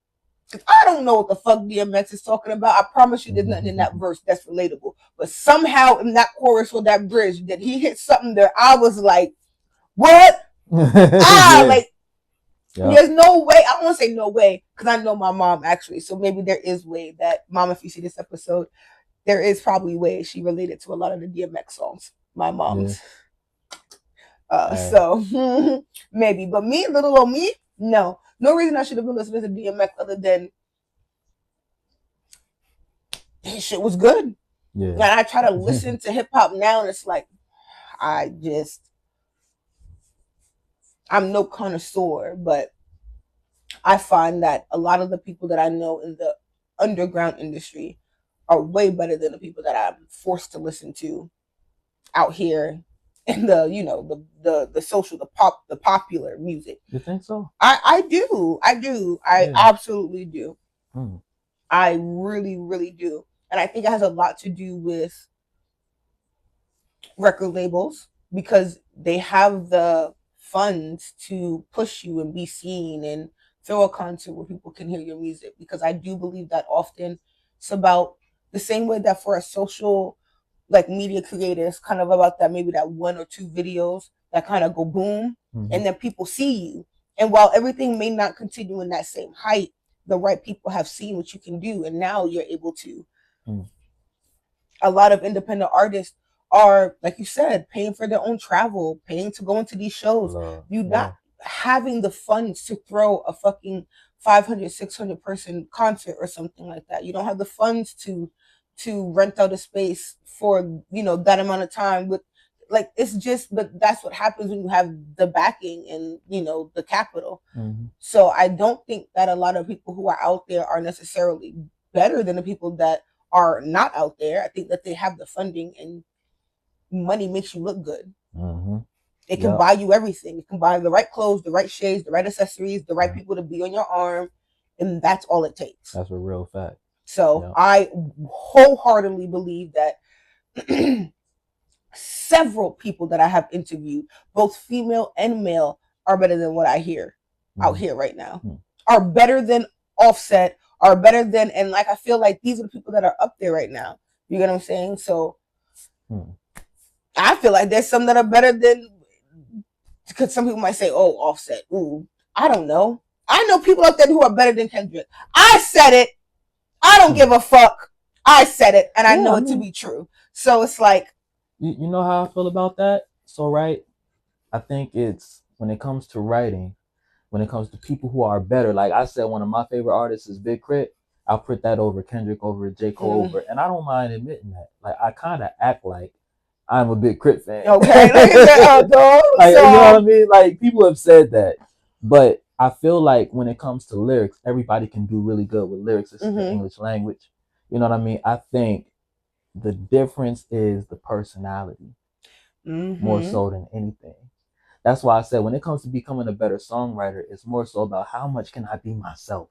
if I don't know what the fuck DMX is talking about, I promise you there's nothing in that verse that's relatable. But somehow in that chorus or that bridge that he hit something there, I was like, what? There's no way. I don't want to say no way because I know my mom actually. So maybe there is way that, Mom, if you see this episode, there is probably way she related to a lot of the DMX songs. My mom's. So maybe. But me, little old me, no. No reason I should have been listening to DMX other than his shit was good. Yeah. And I try to listen to hip hop now, and it's like, I'm no connoisseur, but I find that a lot of the people that I know in the underground industry are way better than the people that I'm forced to listen to out here in the, the social, the popular music. You think so? I do. I absolutely do. I really, really do. And I think it has a lot to do with record labels because they have the funds to push you and be seen and throw a concert where people can hear your music. Because I do believe that often it's about the same way that for a social like media creators, kind of about that maybe that one or two videos that kind of go boom and then people see you. And while everything may not continue in that same height, the right people have seen what you can do and now you're able to. A lot of independent artists are, like you said, paying for their own travel, paying to go into these shows. You're not having the funds to throw a fucking 500, 600 person concert or something like that. You don't have the funds to rent out a space for, you know, that amount of time with like it's just but that's what happens when you have the backing and you know the capital. So I don't think that a lot of people who are out there are necessarily better than the people that are not out there. I think that they have the funding and money makes you look good. It can buy you everything. It can buy the right clothes, the right shades, the right accessories, the right people to be on your arm, and that's all it takes. That's a real fact. So I wholeheartedly believe that several people that I have interviewed, both female and male, are better than what I hear out here right now. Are better than Offset, are better than, and like I feel like these are the people that are up there right now. You get what I'm saying? So I feel like there's some that are better than, because some people might say, oh, Offset. Ooh, I don't know. I know people out there who are better than Kendrick. I said it. I don't give a fuck. I said it, and I know it to be true. So it's like, you know how I feel about that? So, right, I think it's when it comes to writing, when it comes to people who are better, like I said, one of my favorite artists is Big Crit. I'll put that over Kendrick, over J. Cole, over, and I don't mind admitting that. Like, I kind of act like I'm a Big Crit fan. Okay, like you know what I mean? Like, people have said that. But I feel like when it comes to lyrics, everybody can do really good with lyrics. It's the English language. You know what I mean? I think the difference is the personality more so than anything. That's why I said when it comes to becoming a better songwriter, it's more so about how much can I be myself.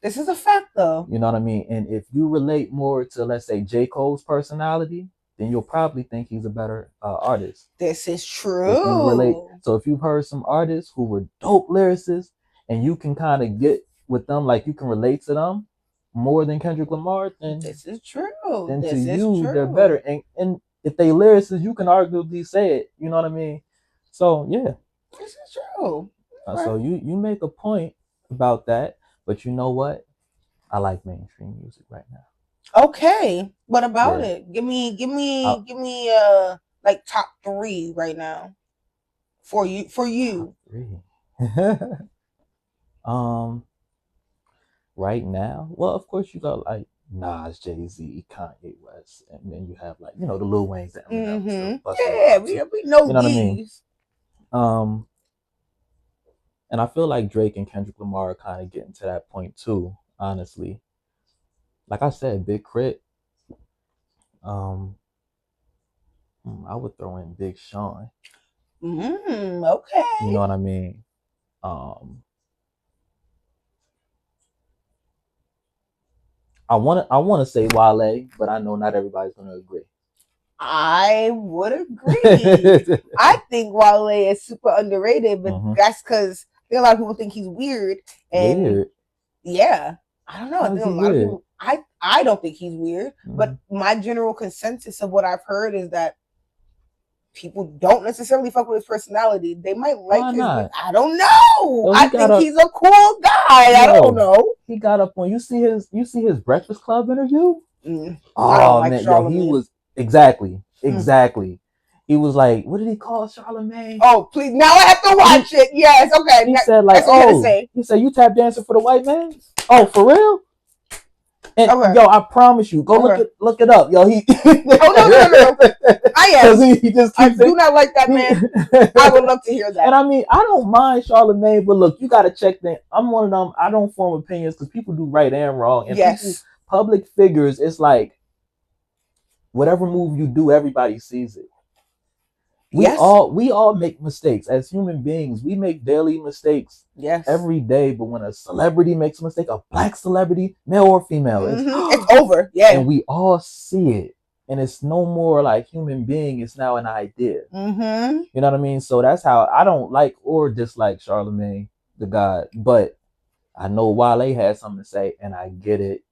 This is a fact, though. You know what I mean? And if you relate more to, let's say, J. Cole's personality, then you'll probably think he's a better artist. This is true. If you relate, so if you've heard some artists who were dope lyricists and you can kind of get with them, like you can relate to them more than Kendrick Lamar, then this is true. Then to you, they're better. And if they lyricists, you can arguably say it. You know what I mean? So yeah, this is true. So you make a point about that, but you know what? I like mainstream music right now. Okay, what about it? Give me like top 3 right now for you. Top 3. Right now, well, of course you got like Nas, Jay-Z, Kanye West, and then you have like, you know, the Lil Waynes, the Eminems, yeah, we know you know these. What I mean? And I feel like Drake and Kendrick Lamar are kind of getting to that point too, honestly. Like I said, Big Crit. I would throw in Big Sean. Okay. You know what I mean? I wanna say Wale, but I know not everybody's gonna agree. I would agree. I think Wale is super underrated, but that's because a lot of people think he's weird. And yeah, I don't know. I think a lot of people. I don't think he's weird, but my general consensus of what I've heard is that people don't necessarily fuck with his personality. They might like his. I don't know. I think he's a cool guy. I don't know. He got up on. You see his Breakfast Club interview. Oh man, yo, he was exactly. He was like, what did he call Charlamagne? Oh, please! Now I have to watch it. Yes, okay. He said like, he said you tap dancing for the white man. Oh, for real? And yo, I promise you, go look it up, yo. He no. I am. He just I do not like that man. I would love to hear that. And I mean, I don't mind Charlamagne, but look, you got to check that. I'm one of them. I don't form opinions because people do right and wrong. And people, public figures, it's like whatever move you do, everybody sees it. we all make mistakes as human beings. We make daily mistakes every day. But when a celebrity makes a mistake, a black celebrity, male or female, it's over. Yeah. And we all see it. And it's no more like human being, it's now an idea. Mm-hmm. You know what I mean? So that's how I don't like or dislike Charlemagne the God, but I know Wale had something to say, and I get it.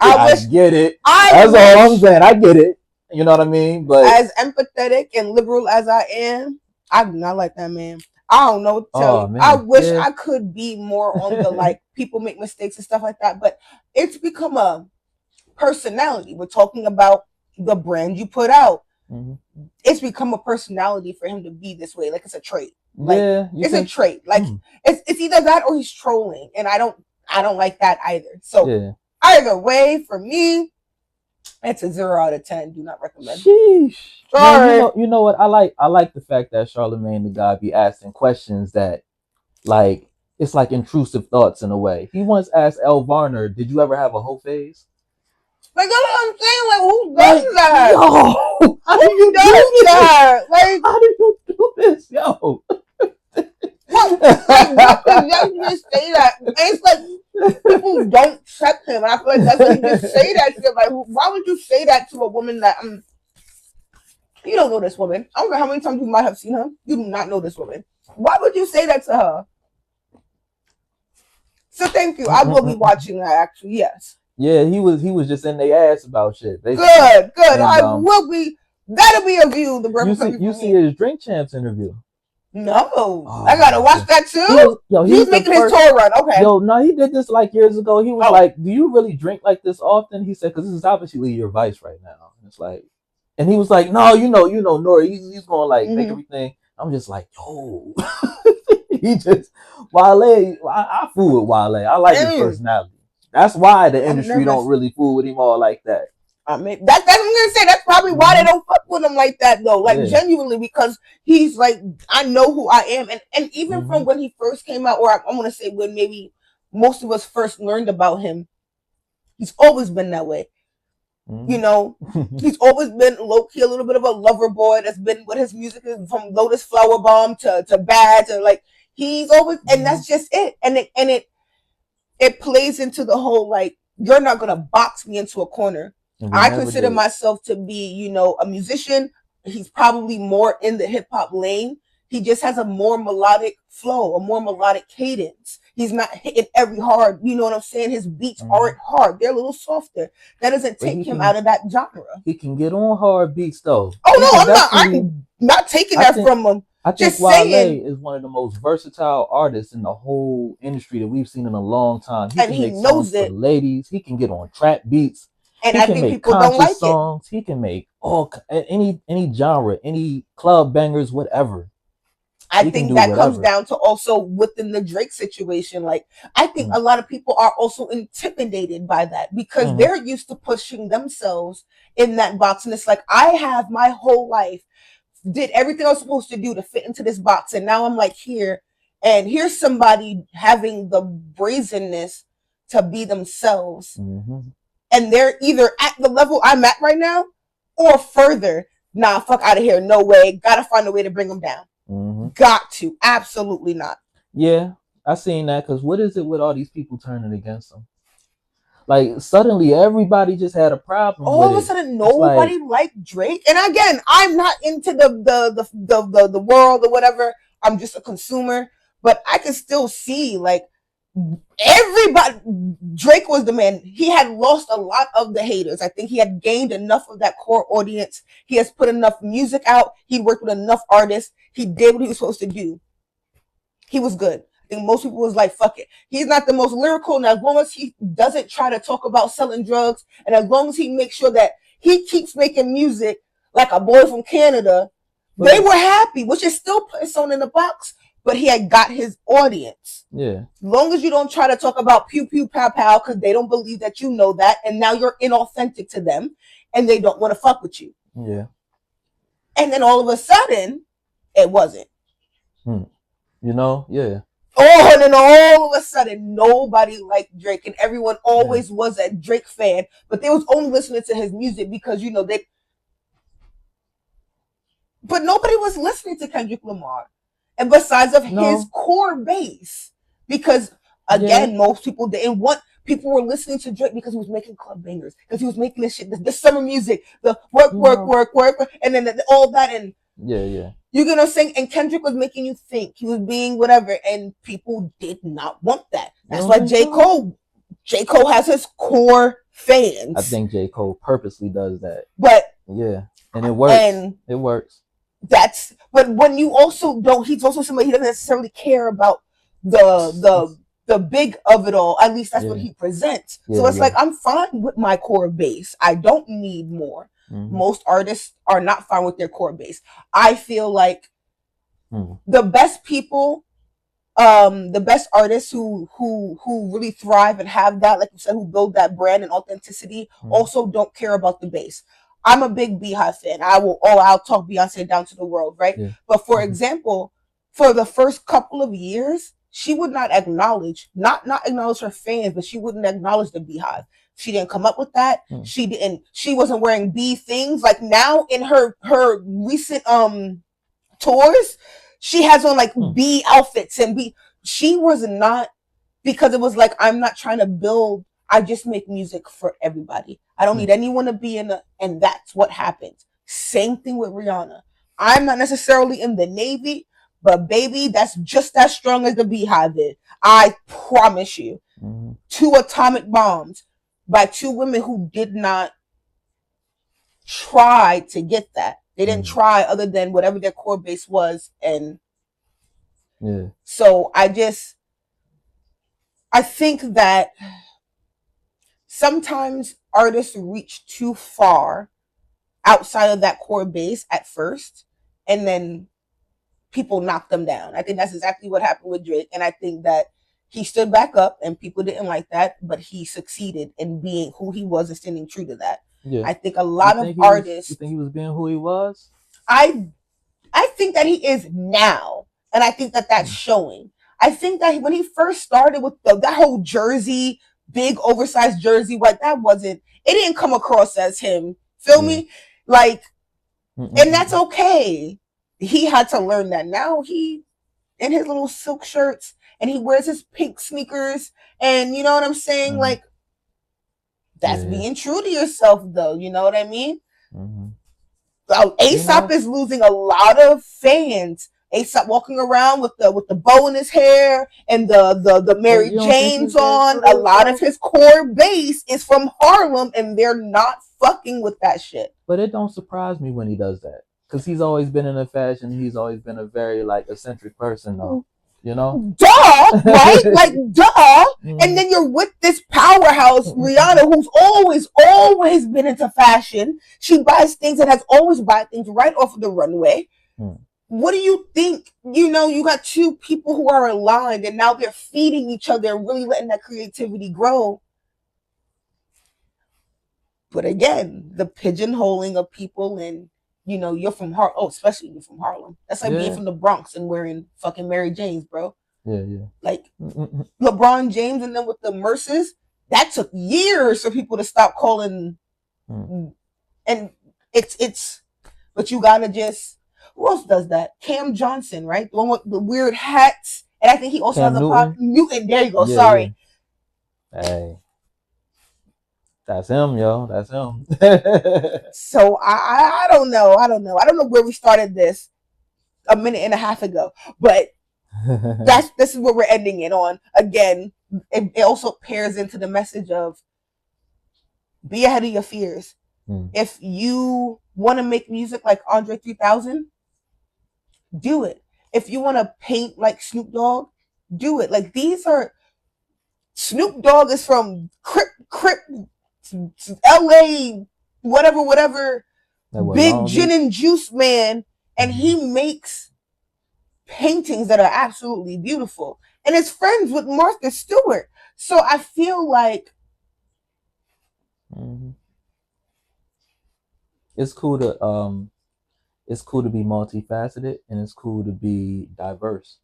I get it. That's all I'm saying. I get it. You know what I mean? But as empathetic and liberal as I am, I do not like that man. I don't know what to tell you. Man. I wish I could be more on the like people make mistakes and stuff like that, but it's become a personality. We're talking about the brand you put out. Mm-hmm. It's become a personality for him to be this way. Like it's a trait. Like it's a trait. Like it's either that or he's trolling, and I don't like that either. So either way, for me, it's a 0 out of 10. Do not recommend. Sheesh. Sorry. You know what? I like the fact that Charlemagne the God be asking questions that, like, it's like intrusive thoughts in a way. He once asked Elle Varner, "Did you ever have a whole phase?" Like that's what I'm saying. Like who does that? Yo, how do you do that? Like how do you do this, yo? What? Like, you just say that. And it's like people don't check him. And I feel like that's why you just say that shit. Like, why would you say that to a woman that you don't know this woman? I don't know how many times you might have seen her. You do not know this woman. Why would you say that to her? So thank you. I will be watching that actually. Yes. Yeah, he was just in their ass about shit. Basically. Good. And, I will be. That'll be a view. You see his Drink Champs interview. No, I gotta watch that too. He's making his tour run. Okay. No, he did this like years ago. He was like, "Do you really drink like this often?" He said, "Because this is obviously your vice right now." And it's like, and he was like, "No, you know, Nori, he's gonna like make everything." I'm just like, yo, he just Wale. I fool with Wale. I like his personality. That's why the industry don't really fool with him all like that. I mean, that's what I'm gonna say. That's probably why they don't fuck with him like that, though. Like genuinely, because he's like, I know who I am, and even from when he first came out, or I want to say when maybe most of us first learned about him, he's always been that way. You know, he's always been low key, a little bit of a lover boy. That's been what his music is, from Lotus Flower Bomb to Bad to like he's always, and that's just it. And it plays into the whole like you're not gonna box me into a corner. I consider myself to be, you know, a musician. He's probably more in the hip hop lane. He just has a more melodic flow, a more melodic cadence. He's not hitting every hard, you know what I'm saying? His beats aren't hard. They're a little softer. That doesn't take him out of that genre. He can get on hard beats though. Oh no, I'm not taking that from him. I think Wale is one of the most versatile artists in the whole industry that we've seen in a long time. He can make songs for the ladies. He can get on trap beats. And I think people don't like songs. He can make any genre, any club bangers, whatever. I think that comes down to also within the Drake situation. Like, I think a lot of people are also intimidated by that because they're used to pushing themselves in that box. And it's like, I have my whole life, did everything I was supposed to do to fit into this box. And now I'm like here, and here's somebody having the brazenness to be themselves. And they're either at the level I'm at right now or further. Nah, fuck out of here. No way. Gotta find a way to bring them down. Got to. Absolutely not. Yeah, I seen that because what is it with all these people turning against them? Like suddenly everybody just had a problem. All of a sudden nobody liked Drake. And again, I'm not into the world or whatever. I'm just a consumer. But I can still see like everybody, Drake was the man. He had lost a lot of the haters. I think he had gained enough of that core audience. He has put enough music out. He worked with enough artists. He did what he was supposed to do. He was good. I think most people was like, fuck it. He's not the most lyrical, and as long as he doesn't try to talk about selling drugs, and as long as he makes sure that he keeps making music like a boy from Canada, they were happy, which is still putting someone in the box. But he had got his audience. Yeah. As long as you don't try to talk about pew pew pow pow because they don't believe that you know that, and now you're inauthentic to them, and they don't want to fuck with you. Yeah. And then all of a sudden, it wasn't. You know, yeah. Oh, and then all of a sudden, nobody liked Drake, and everyone always was a Drake fan, but they was only listening to his music because you know they but nobody was listening to Kendrick Lamar, and besides of his No. core base, because Yeah. again, most people didn't want. People were listening to Drake because he was making club bangers, because he was making this shit, the summer music, the work, You work, know. work, work, and then all that, and Yeah. Yeah. you get what I'm saying? And Kendrick was making you think. He was being whatever. And people did not want that. You That's don't why think so? J. Cole has his core I fans. think J. Cole purposely does that. But Yeah. And it works. and It works. but when you also don't, he's also somebody, he doesn't necessarily care about the the the big of it all. At least that's what Yeah. he presents. So Yeah. it's like, Yeah. I'm fine with my core base. I don't need more. Mm-hmm. Most artists are not fine with their core base. I feel like Mm-hmm. the best people, the best artists who really thrive and have that, like you said, who build that brand and authenticity, also don't care about the base. I'm a big Beehive fan. I'll talk Beyonce down to the world, right? Yeah. But for example, for the first couple of years, she would not acknowledge, not acknowledge her fans, but she wouldn't acknowledge the Beehive. She didn't come up with that. She wasn't wearing bee things. Like now in her recent tours, she has on like bee outfits and bee. She was not, because it was like, I'm not trying to build. I just make music for everybody. I don't need anyone to be in and that's what happens. Same thing with Rihanna. I'm not necessarily in the Navy, but baby, that's just as strong as the Beehive is. I promise you. 2 atomic bombs by 2 women who did not try to get that. They didn't try other than whatever their core base was. And so I think that sometimes artists reach too far outside of that core base at first, and then people knock them down. I think that's exactly what happened with Drake. And I think that he stood back up and people didn't like that, but he succeeded in being who he was and standing true to that. Yeah. I think a lot of artists. You think he was being who he was? I think that he is now, and I think that that's showing. I think that when he first started with that whole jersey, big oversized jersey, what that wasn't. It didn't come across as him. Feel me? Like, and that's okay. He had to learn that. Now he in his little silk shirts and he wears his pink sneakers, and you know what I'm saying? Like, that's being true to yourself, though. You know what I mean? ASAP is losing a lot of fans. ASAP walking around with the bow in his hair and the Mary Janes on. A lot of his core base is from Harlem, and they're not fucking with that shit. But it don't surprise me when he does that, because he's always been in a fashion. He's always been a very like eccentric person, though. You know, duh, right? Like, duh. And then you're with this powerhouse Rihanna, who's always been into fashion. She buys things and has always bought things right off of the runway. What do you think? You know, you got 2 people who are aligned, and now they're feeding each other and really letting that creativity grow. But again, the pigeonholing of people, and you know, you're from Harlem. Oh, especially you're from Harlem. That's like being from the Bronx and wearing fucking Mary Janes, bro. Yeah. Like LeBron James, and then with the Merces, that took years for people to stop calling. And it's, but you gotta just. Who else does that? Cam Johnson, right? The one with the weird hats, and I think he also has a Newton. There you go. Yeah, sorry. Yeah. Hey. That's him, yo. That's him. So I don't know. I don't know where we started this a minute and a half ago, but this is what we're ending it on. Again, it also pairs into the message of be ahead of your fears. If you want to make music like Andre 3000, do it. If you want to paint like Snoop Dogg, do it. Like, these are, Snoop Dogg is from Crip LA, whatever, big gin and juice man, and he makes paintings that are absolutely beautiful, and is friends with Martha Stewart. So I feel like it's cool to be multifaceted, and it's cool to be diverse.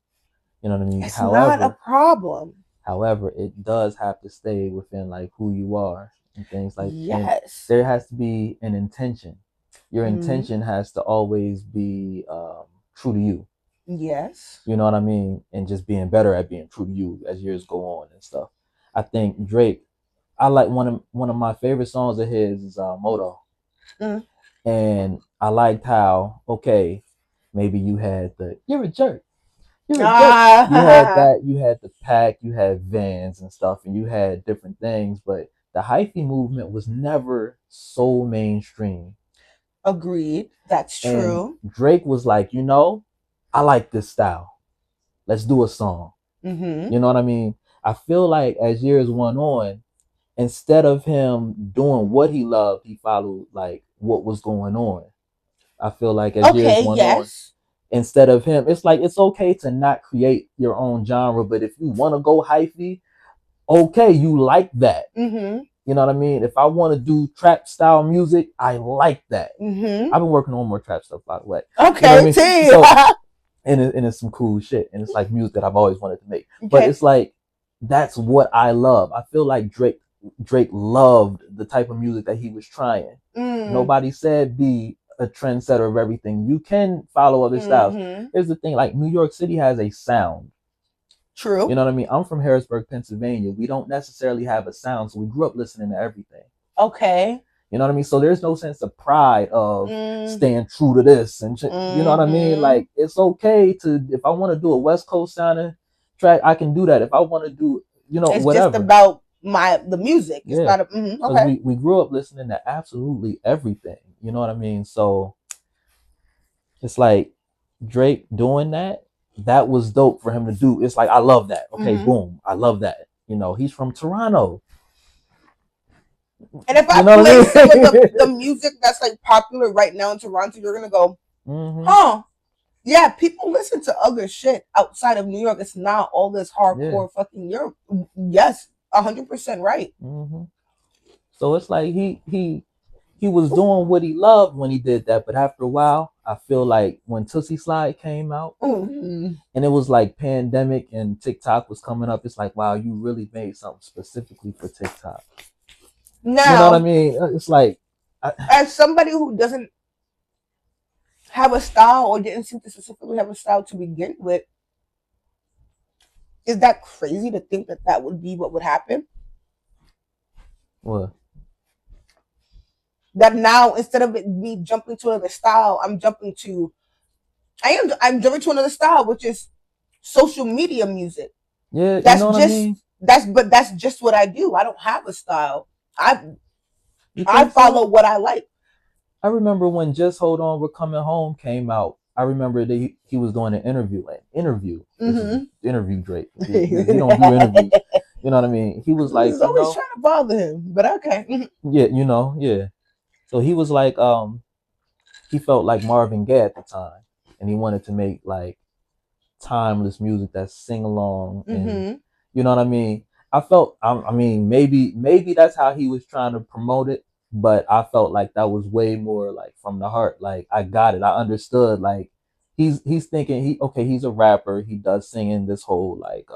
You know what I mean? It's not a problem. However, it does have to stay within like who you are and things like. Yes. And there has to be an intention. your Mm-hmm. intention has to always be true to you. Yes. You know what I mean? And just being better at being true to you as years go on and stuff. I think Drake, I like one of my favorite songs of his is Moto. Mm. And I liked how, okay, maybe you had the you're a jerk. You're a jerk. You had Ah, that, you had the pack, you had Vans and stuff, and you had different things, but the hyphy movement was never so mainstream. agreed. That's And true. Drake was like, I like this style. Let's do a song. Mm-hmm. You know what I mean? I feel like as years went on, instead of him doing what he loved, he followed like what was going on. I feel like as years Okay. went on, Yes. instead of him, it's like it's okay to not create your own genre, but if you want to go hyphy, okay, you like that. Mm-hmm. You know what I mean? If I want to do trap style music, I like that. Mm-hmm. I've been working on more trap stuff, by the way. You know what I Okay. mean? T. So, and it's some cool shit, and it's like music that I've always wanted to make. But Okay. it's like that's what I love. I feel like Drake loved the type of music that he was trying. Mm. Nobody said be a trendsetter of everything. You can follow other styles. Mm-hmm. Here's the thing: like New York City has a sound. You True. know what I mean? I'm from Harrisburg, Pennsylvania. We don't necessarily have a sound, so we grew up listening to everything. Okay. You know what I mean? So there's no sense of pride of Mm. staying true to this and shit. You know what I mean? Mm-hmm. Like it's okay to if I want to do a West Coast sounding track, I can do that. If I want to do, It's just whatever. about the music. It's Yeah. not a. Mm-hmm. Because Okay. we grew up listening to absolutely everything. You know what I mean? So it's like Drake doing that, that was dope for him to do. It's like I love that. Okay, Mm-hmm. boom. I love that. He's from Toronto. And if I You know what play I some of mean? the music that's like popular right now in Toronto, you're gonna go, Mm-hmm. huh? Yeah, people listen to other shit outside of New York. It's not all this Yeah. hardcore fucking Europe. Yes, 100% right. Mm-hmm. So it's like he was doing what he loved when he did that, but after a while, I feel like when Tootsie Slide came out Mm-hmm. and it was like pandemic and TikTok was coming up, it's like wow, you really made something specifically for TikTok. You know what I Now, mean? It's like as somebody who doesn't have a style or didn't seem to specifically have a style to begin with, is that crazy to think that that would be what would happen? what? That now instead of me jumping to another style, I'm jumping to another style, which is social media music. Yeah, you That's know what I just mean? that's just what I do. I don't have a style. I You I think follow so? what I like. I remember when Just Hold On, We're Coming Home came out. I remember that he was doing an interview. This is Mm-hmm. interview Drake. He don't do interviews. This You know what I mean? He was like, is always trying to bother him, but okay. yeah, yeah. So he was like, he felt like Marvin Gaye at the time, and he wanted to make like timeless music that's sing along, and Mm-hmm. you know what I mean. I mean, maybe that's how he was trying to promote it, but I felt like that was way more like from the heart. Like I got it, I understood. Like he's thinking he's a rapper. He does singing this whole like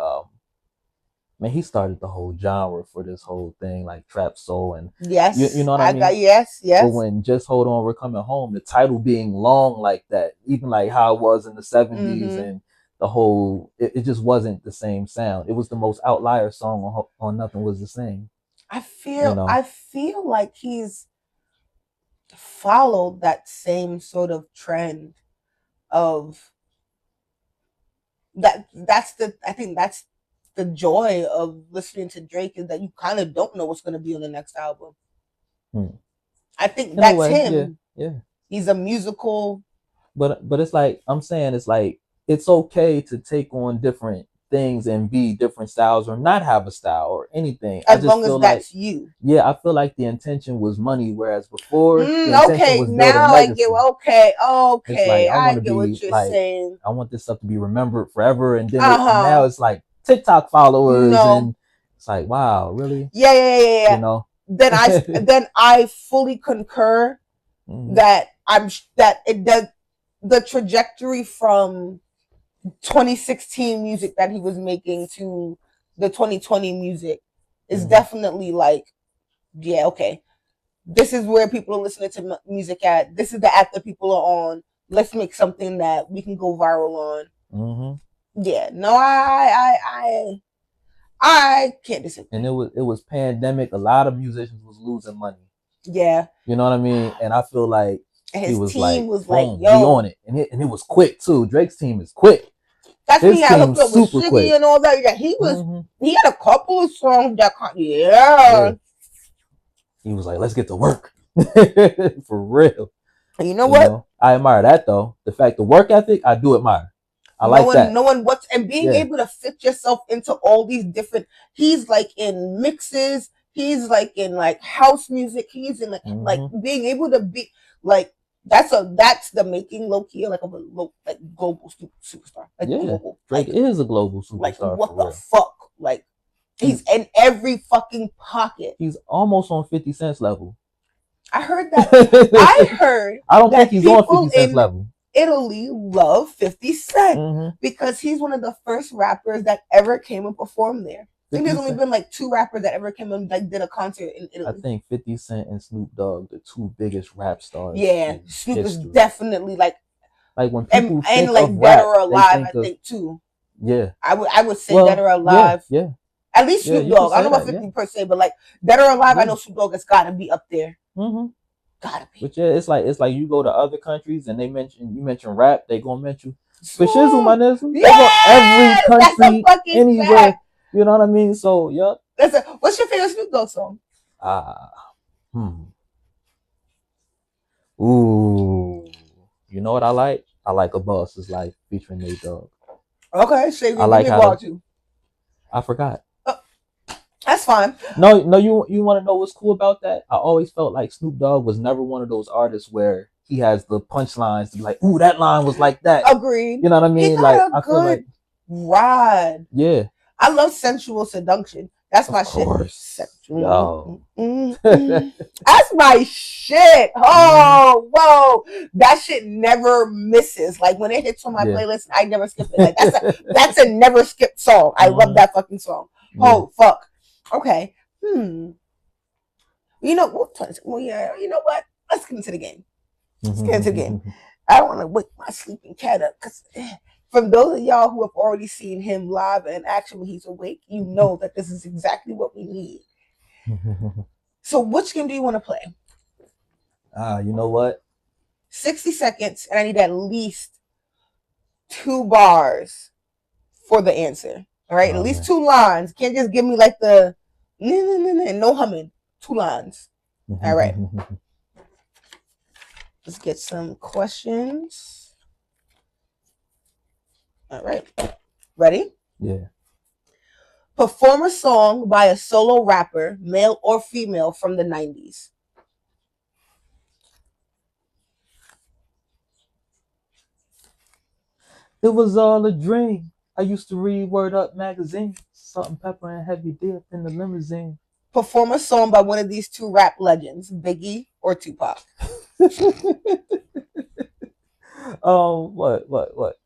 man, he started the whole genre for this whole thing, like trap soul, and you Yes, know what I I got mean. yes, But yes. when Just Hold On, We're Coming Home, the title being long like that, even like how it was in the 70s Mm-hmm. and the whole, it just wasn't the same sound. It was the most outlier song on Nothing Was the Same, I you feel know? I feel like he's followed that same sort of trend of that's the I think that's the joy of listening to Drake is that you kind of don't know what's going to be on the next album. Hmm. I think In a that's way, yeah, him. yeah. He's a musical. But it's like, I'm saying it's like, it's okay to take on different things and be different styles or not have a style or anything. I As just long as feel like, that's you. yeah, I feel like the intention was money, whereas before the intention Okay, was build a now I get. legacy. Okay, It's like okay, I I want to get what be you're like saying. I want this stuff to be remembered forever, and then Uh now huh. it's like TikTok followers, No. and it's like wow, really, Yeah, yeah, yeah, yeah, you yeah. know? Then I fully concur Mm-hmm. that that it does the trajectory from 2016 music that he was making to the 2020 music is Mm-hmm. definitely like, yeah, okay, this is where people are listening to music at. This is the app that people are on. Let's make something that we can go viral on. Mm-hmm. Yeah, no, I can't disagree. And it was pandemic. A lot of musicians was losing money. Yeah, you know what I mean. And I feel like and he his was team like, was boom, like, "Yo, we on it," and it was quick too. Drake's team is quick. That's when His he had team hooked up with super Shiggy quick. and all that. Yeah, he had a couple of songs that Yeah. He was like, let's get to work. For real. And you know what? I admire that though. The fact, the work ethic, I do admire. I like that. And being able to fit yourself into all these different. He's like in mixes. He's like in like house music. He's in like being able to be like that's the making low key like of a global superstar. Like global. Drake is a global superstar. Like what the fuck? Like he's in every fucking pocket. He's almost on 50 Cent's level. I heard that. I heard. I don't think he's on 50 Cent's level. Italy love 50 Cent because he's one of the first rappers that ever came and performed there. I think there's only been like 2 rappers that ever came and like did a concert in Italy. I think 50 Cent and Snoop Dogg, the 2 biggest rap stars. Yeah, Snoop is definitely like when people think like of Dead rap, or Alive, I think too. Yeah, I would say Dead or Alive. Yeah. At least Snoop Dogg. I don't know about 50 per se, but like Dead or Alive, I know Snoop Dogg has got to be up there. Gotta be. But it's like you go to other countries and you mention rap, they gonna mention for shizzle, my nigga. Every country, anywhere. Fact. You know what I mean? So what's your favorite Snoop Dogg song? Ooh. You know what I like? I like A Boss's Life featuring Nate Dogg. Okay, Shay, I like how I forgot. That's fine. No, you want to know what's cool about that? I always felt like Snoop Dogg was never one of those artists where he has the punchlines to be like, ooh, that line was like that. Agreed. You know what I mean? Like I feel like ride. Yeah. I love Sensual Seduction. That's my shit. Yo. That's my shit. Oh, whoa. That shit never misses. Like when it hits on my playlist, I never skip it. Like that's a never skipped song. I love that fucking song. Oh, fuck. Okay. You know, you know what? Let's get into the game. I don't want to wake my sleeping cat up because from those of y'all who have already seen him live and action when he's awake, you know that this is exactly what we need. So which game do you want to play? You know what? 60 seconds, and I need at least 2 bars for the answer. All right, at least 2 lines. Can't just give me like the no humming. 2 lines. All right. Let's get some questions. All right. Ready? Yeah. Perform a song by a solo rapper, male or female, from the 90s. It was all a dream. I used to read Word Up magazine. Salt and pepper and heavy dip in the limousine. Perform a song by one of these 2 rap legends, Biggie or Tupac. What?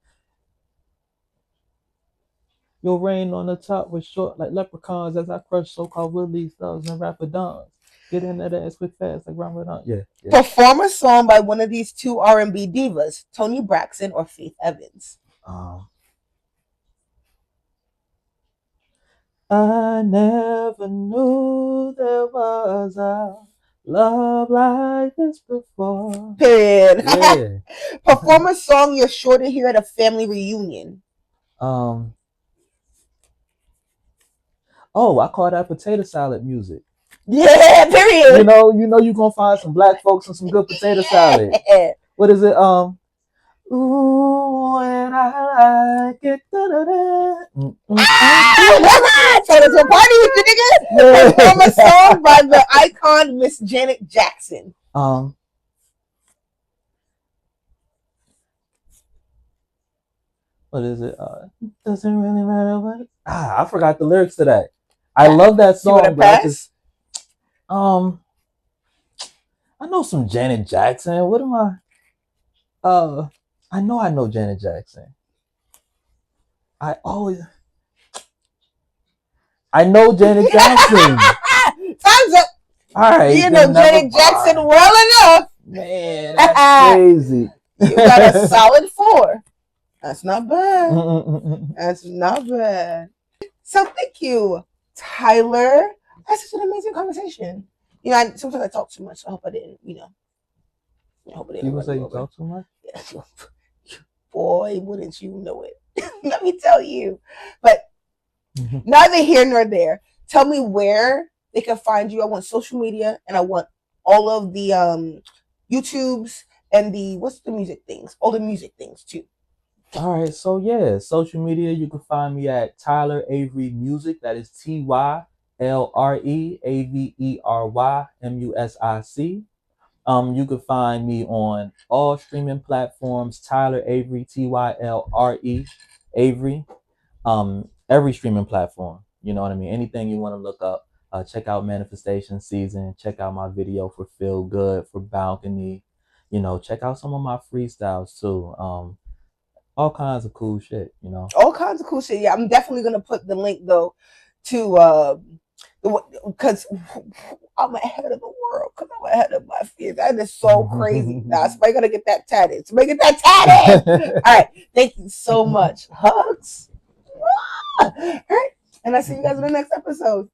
Your rain on the top was short like leprechauns as I crush so-called willies, thugs, and rapadons. Get in that ass quick fast like Ramadan. Yeah. Perform a song by one of these 2 R&B divas, Toni Braxton or Faith Evans. I never knew there was a love like this before. Period. Yeah. Perform a song you're sure to hear at a family reunion. I call that potato salad music. Yeah, period. You know you're gonna find some black folks and some good potato salad. What is it? Ooh, and I like it. So there's a party with you, nigga. Perform a song by the icon Miss Janet Jackson. What is it? Doesn't really matter what. I forgot the lyrics to that. I love that song, but I know some Janet Jackson. What am I? I know Janet Jackson. I know Janet Jackson. Time's up. All right, You know Janet Jackson well enough. Man, that's crazy. You got a solid 4. That's not bad. That's not bad. So thank you, Tyler. That's such an amazing conversation. You know, sometimes I talk too much. So I hope I didn't, I hope I didn't People run say you you over. talk too much? Yeah. Boy, wouldn't you know it. Let me tell you. But neither here nor there. Tell me where they can find you. I want social media and I want all of the YouTubes and the what's the music things? All the music things too. All right, so yeah, social media, you can find me at Tylre Avery Music. That is TYLRE AVERYMUSIC. You can find me on all streaming platforms, Tylre Avery, TYLRE Avery. Every streaming platform. You know what I mean? Anything you want to look up, check out Manifestation Season, check out my video for Feel Good, for Balcony. Check out some of my freestyles too. All kinds of cool shit, All kinds of cool shit. Yeah, I'm definitely gonna put the link though to because I'm ahead of the world. Because I'm ahead of my fears. That is so crazy. Now somebody gotta get that tatted. Somebody get that tatted. All right. Thank you so much. Hugs. All right. And I see you guys in the next episode.